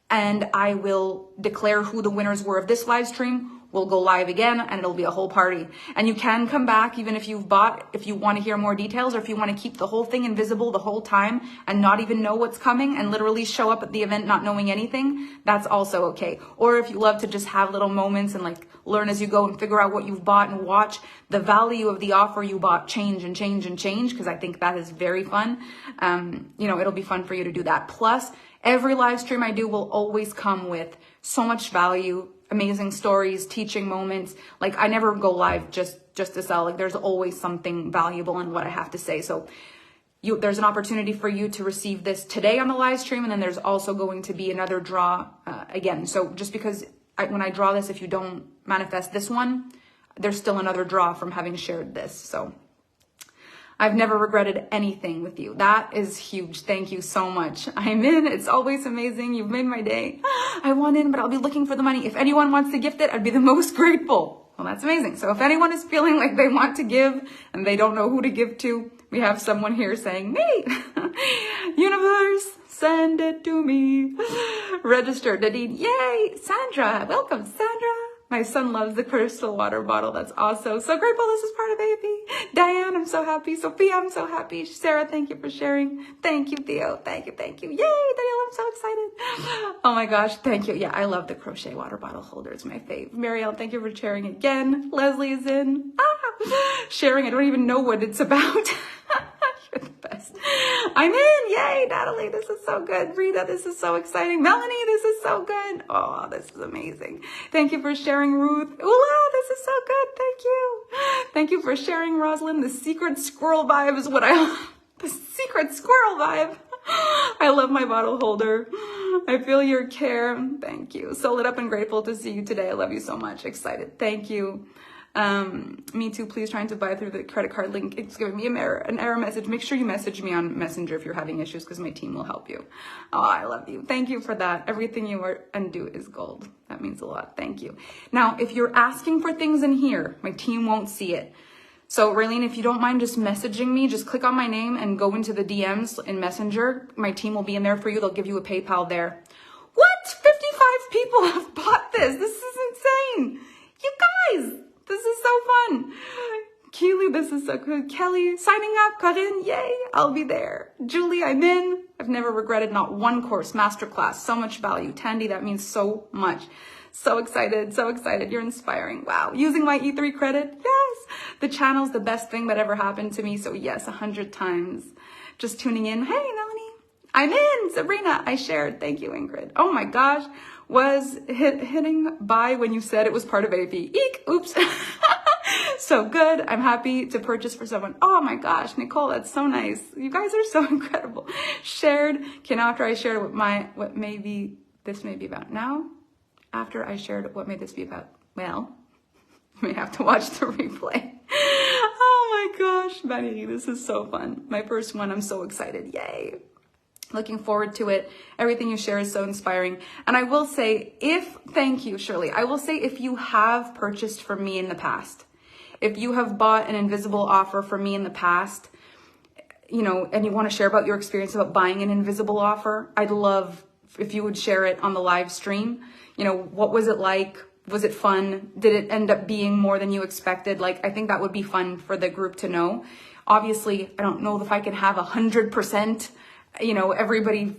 and I will declare who the winners were of this live stream. We'll go live again and it'll be a whole party. And you can come back even if you've bought, if you want to hear more details or if you want to keep the whole thing invisible the whole time and not even know what's coming and literally show up at the event not knowing anything, that's also okay. Or if you love to just have little moments and like learn as you go and figure out what you've bought and watch the value of the offer you bought change and change and change, because I think that is very fun. It'll be fun for you to do that. Plus, every live stream I do will always come with so much value, amazing stories, teaching moments. Like I never go live just to sell. Like there's always something valuable in what I have to say. So there's an opportunity for you to receive this today on the live stream. And then there's also going to be another draw again. So just because when I draw this, if you don't manifest this one, there's still another draw from having shared this. So I've never regretted anything with you. That is huge. Thank you so much. I'm in. It's always amazing. You've made my day. I want in, but I'll be looking for the money. If anyone wants to gift it, I'd be the most grateful. Well, that's amazing. So if anyone is feeling like they want to give and they don't know who to give to, we have someone here saying, me. Universe, send it to me. Register, Nadine. Yay. Sandra. Welcome, Sandra. My son loves the crystal water bottle. That's awesome. So grateful this is part of AP. Diane, I'm so happy. Sophia, I'm so happy. Sarah, thank you for sharing. Thank you, Theo. Thank you. Thank you. Yay, Danielle, I'm so excited. Oh my gosh. Thank you. Yeah, I love the crochet water bottle holder. It's my fave. Marielle, thank you for sharing again. Leslie is in. Sharing. I don't even know what it's about. You're the best. I'm in. Yay, Natalie. This is so good. Rita, this is so exciting. Melanie, this is so good. Oh, this is amazing. Thank you for sharing, Ruth. Ula, this is so good. Thank you. Thank you for sharing, Rosalind. The secret squirrel vibe is what the secret squirrel vibe. I love my bottle holder. I feel your care. Thank you. So lit up and grateful to see you today. I love you so much. Excited. Thank you. Me too, please, trying to buy through the credit card link. It's giving me an error message. Make sure you message me on Messenger if you're having issues, because my team will help you. Oh, I love you. Thank you for that. Everything you are and do is gold. That means a lot. Thank you. Now, if you're asking for things in here, my team won't see it. So Raylene, if you don't mind just messaging me, just click on my name and go into the DMs in Messenger. My team will be in there for you. They'll give you a PayPal there. What? 55 people have bought this. This is insane. You guys, this is so fun. Keely, this is so good. Kelly, signing up. Corinne, yay. I'll be there. Julie, I'm in. I've never regretted not one course, masterclass. So much value. Tandy, that means so much. So excited, so excited. You're inspiring. Wow. Using my E3 credit. Yes. The channel's the best thing that ever happened to me. So yes, 100 times. Just tuning in. Hey, Melanie. I'm in. Sabrina, I shared. Thank you, Ingrid. Oh my gosh. Was hitting buy when you said it was part of AP. Eek. Oops. So good. I'm happy to purchase for someone. Oh my gosh, Nicole, that's so nice. You guys are so incredible. Shared. Okay, now after I shared what maybe this may be about. Now, after I shared what may this be about. Well, you may have to watch the replay. Oh my gosh, Valérie, this is so fun. My first one, I'm so excited. Yay. Looking forward to it. Everything you share is so inspiring. And I will say, thank you, Shirley. I will say if you have purchased from me in the past, if you have bought an invisible offer from me in the past, you know, and you want to share about your experience about buying an invisible offer, I'd love if you would share it on the live stream. You know, what was it like? Was it fun? Did it end up being more than you expected? Like, I think that would be fun for the group to know. Obviously, I don't know if I can have 100%, you know, everybody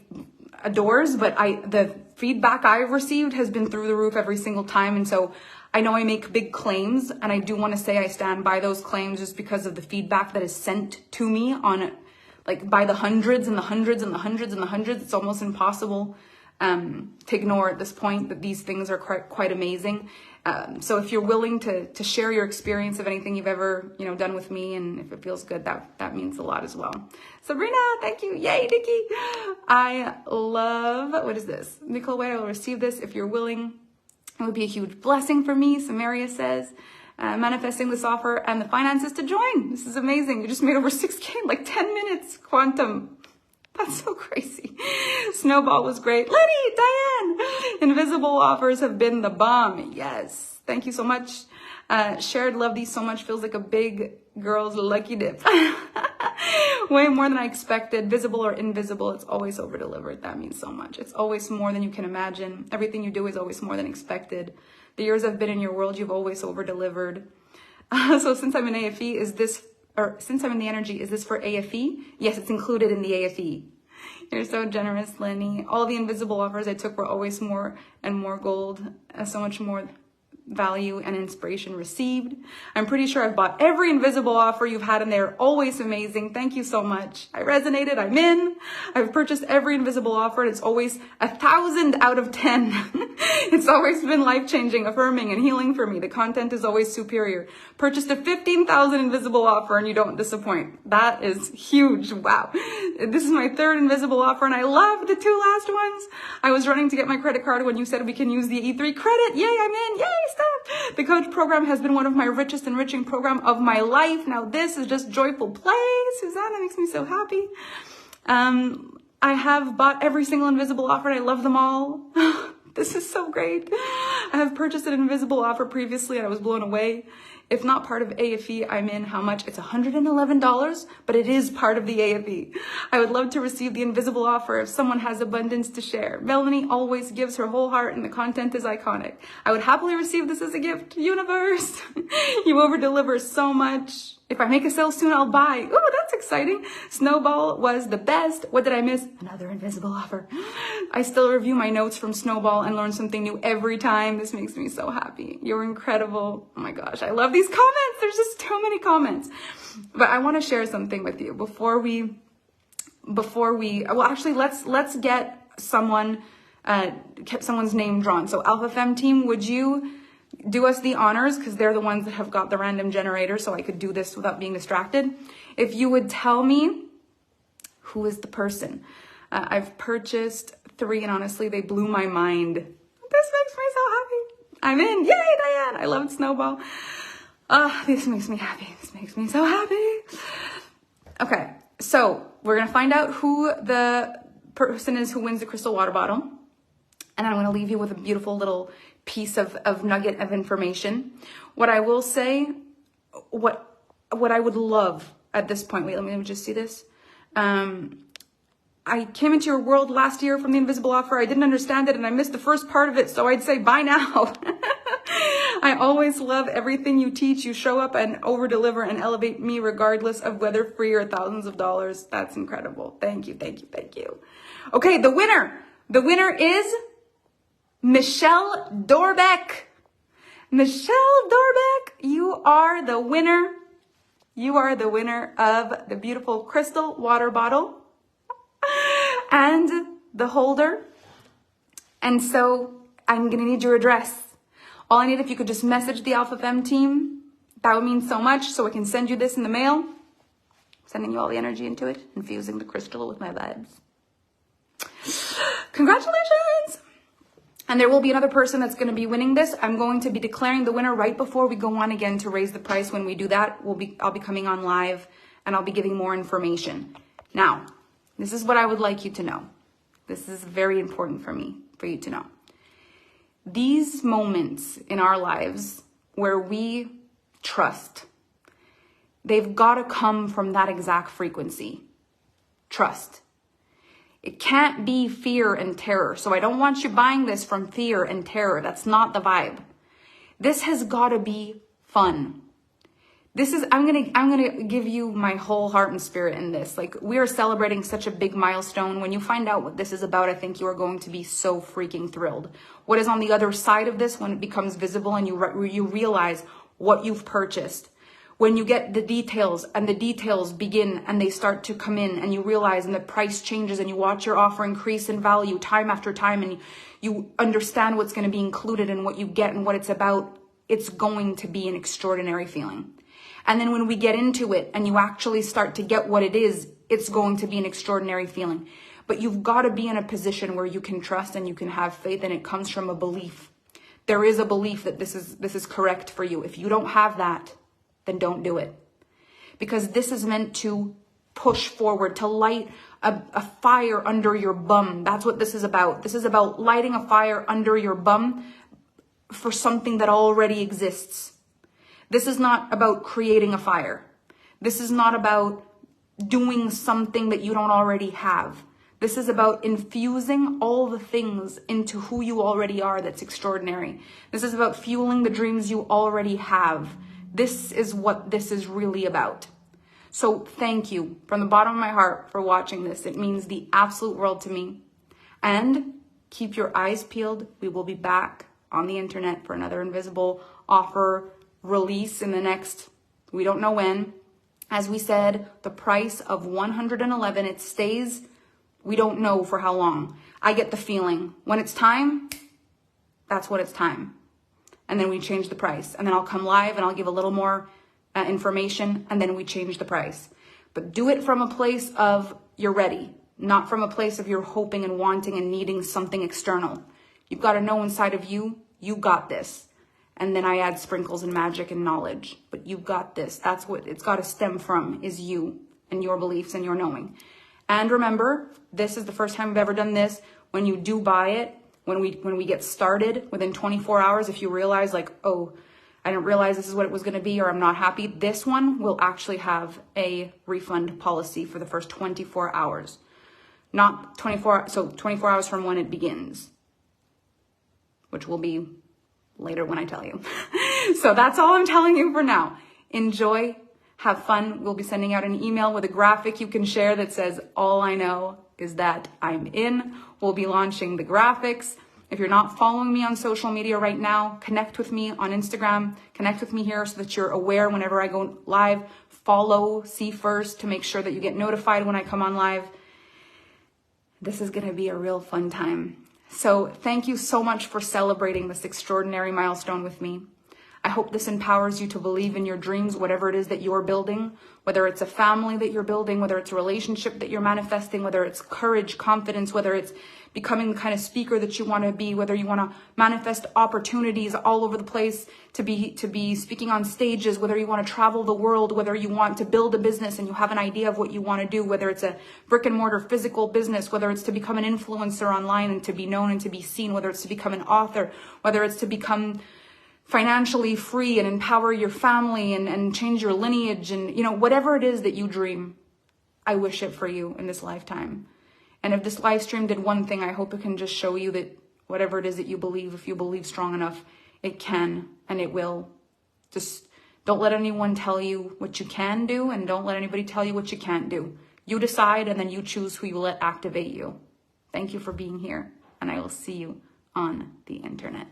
adores, but the feedback I've received has been through the roof every single time. And so I know I make big claims, and I do want to say I stand by those claims just because of the feedback that is sent to me on, like, by the hundreds and the hundreds and the hundreds and the hundreds. It's almost impossible to ignore at this point that these things are quite amazing. So if you're willing to share your experience of anything you've ever, you know, done with me, and if it feels good, that means a lot as well. Sabrina, thank you. Yay, Nikki. I love, what is this? Nicole White, I will receive this if you're willing. It would be a huge blessing for me, Samaria says. Manifesting this offer and the finances to join. This is amazing. You just made over 6K in like 10 minutes. Quantum. That's so crazy. Snowball was great. Lenny, Diane. Invisible offers have been the bomb. Yes. Thank you so much. Shared, love these so much. Feels like a big girl's lucky dip. Way more than I expected. Visible or invisible, it's always over delivered. That means so much. It's always more than you can imagine. Everything you do is always more than expected. The years I've been in your world, you've always over delivered. So since I'm in AFE, since I'm in the energy, is this for AFE? Yes, it's included in the AFE. You're so generous, Lenny. All the invisible offers I took were always more and more gold, so much more value and inspiration received. I'm pretty sure I've bought every invisible offer you've had in there. Always amazing. Thank you so much. I resonated. I'm in. I've purchased every invisible offer, and it's always 1,000 out of 10. It's always been life-changing, affirming, and healing for me. The content is always superior. Purchased a 15,000 invisible offer, and you don't disappoint. That is huge. Wow. This is my third invisible offer, and I love the 2 last ones. I was running to get my credit card when you said we can use the E3 credit. Yay, I'm in. Yay, stop. The coach program has been one of my richest enriching program of my life. Now this is just joyful play. Susanna makes me so happy. I have bought every single invisible offer, and I love them all. This is so great. I have purchased an invisible offer previously, and I was blown away. If not part of AFE, I'm in. How much? It's $111, but it is part of the AFE. I would love to receive the invisible offer if someone has abundance to share. Melanie always gives her whole heart, and the content is iconic. I would happily receive this as a gift. Universe, you over-deliver so much. If I make a sale soon, I'll buy. Ooh, that's exciting. Snowball was the best. What did I miss? Another invisible offer. I still review my notes from Snowball and learn something new every time. This makes me so happy. You're incredible. Oh my gosh, I love these comments. There's just so many comments. But I want to share something with you before we, well, actually, let's get someone's name drawn. So Alpha Femme team, would you do us the honors, because they're the ones that have got the random generator, so I could do this without being distracted. If you would tell me who is the person. I've purchased 3, and honestly, they blew my mind. This makes me so happy. I'm in. Yay, Diane. I loved Snowball. This makes me happy. This makes me so happy. Okay, so we're going to find out who the person is who wins the crystal water bottle. And I'm going to leave you with a beautiful little piece of nugget of information. What I will say, what what I would love at this point, wait, let me just see this. I came into your world last year from the invisible offer. I didn't understand it and I missed the first part of it. So I'd say bye now. I always love everything you teach. You show up and over deliver and elevate me regardless of whether free or thousands of dollars. That's incredible. Thank you. Thank you. Thank you. Okay. The winner is Michelle Dorbeck. Michelle Dorbeck, you are the winner. You are the winner of the beautiful crystal water bottle and the holder. And so I'm going to need your address. All I need, if you could just message the Alpha Femme team, that would mean so much. So I can send you this in the mail. Sending you all the energy into it, infusing the crystal with my vibes. Congratulations. And there will be another person that's going to be winning this. I'm going to be declaring the winner right before we go on again to raise the price. When we do that, I'll be coming on live and I'll be giving more information. Now, this is what I would like you to know. This is very important for you to know. These moments in our lives where we trust, they've got to come from that exact frequency. Trust. It can't be fear and terror. So I don't want you buying this from fear and terror. That's not the vibe. This has got to be fun. I'm going to give you my whole heart and spirit in this. Like, we are celebrating such a big milestone. When you find out what this is about, I think you are going to be so freaking thrilled. What is on the other side of this when it becomes visible and you realize what you've purchased. When you get the details and the details begin and they start to come in and you realize and the price changes and you watch your offer increase in value time after time and you understand what's going to be included and what you get and what it's about, it's going to be an extraordinary feeling. And then when we get into it and you actually start to get what it is, it's going to be an extraordinary feeling. But you've got to be in a position where you can trust and you can have faith, and it comes from a belief. There is a belief that this is correct for you. If you don't have that, then don't do it. Because this is meant to push forward, to light a fire under your bum. That's what this is about. This is about lighting a fire under your bum for something that already exists. This is not about creating a fire. This is not about doing something that you don't already have. This is about infusing all the things into who you already are that's extraordinary. This is about fueling the dreams you already have. This is what this is really about. So thank you from the bottom of my heart for watching this. It means the absolute world to me. And keep your eyes peeled. We will be back on the internet for another invisible offer release in the next, we don't know when. As we said, the price of $111, it stays, we don't know for how long. I get the feeling when it's time, that's what it's time. And then we change the price, and then I'll come live and I'll give a little more information, and then we change the price. But do it from a place of you're ready, not from a place of you're hoping and wanting and needing something external. You've got to know inside of you, you got this. And then I add sprinkles and magic and knowledge. But you've got this. That's what it's got to stem from, is you and your beliefs and your knowing. And remember, this is the first time we've ever done this. When you do buy it, when we get started, within 24 hours, if you realize like, oh, I didn't realize this is what it was going to be, or I'm not happy, this one will actually have a refund policy for the first 24 hours. Not 24, so 24 hours from when it begins, which will be later when I tell you. So that's all I'm telling you for now. Enjoy, have fun. We'll be sending out an email with a graphic you can share that says, all I know is that I'm in. We'll be launching the graphics. If you're not following me on social media right now, connect with me on Instagram, connect with me here so that you're aware whenever I go live. Follow, see first to make sure that you get notified when I come on live. This is going to be a real fun time. So thank you so much for celebrating this extraordinary milestone with me. I hope this empowers you to believe in your dreams, whatever it is that you're building, whether it's a family that you're building, whether it's a relationship that you're manifesting, whether it's courage, confidence, whether it's becoming the kind of speaker that you want to be, whether you want to manifest opportunities all over the place to be speaking on stages, whether you want to travel the world, whether you want to build a business and you have an idea of what you want to do, whether it's a brick and mortar physical business, whether it's to become an influencer online and to be known and to be seen, whether it's to become an author, whether it's to become financially free and empower your family and change your lineage and, you know, whatever it is that you dream, I wish it for you in this lifetime. And if this live stream did one thing, I hope it can just show you that whatever it is that you believe, if you believe strong enough, it can and it will. Just don't let anyone tell you what you can do, and don't let anybody tell you what you can't do. You decide, and then you choose who you let activate you. Thank you for being here, and I will see you on the internet.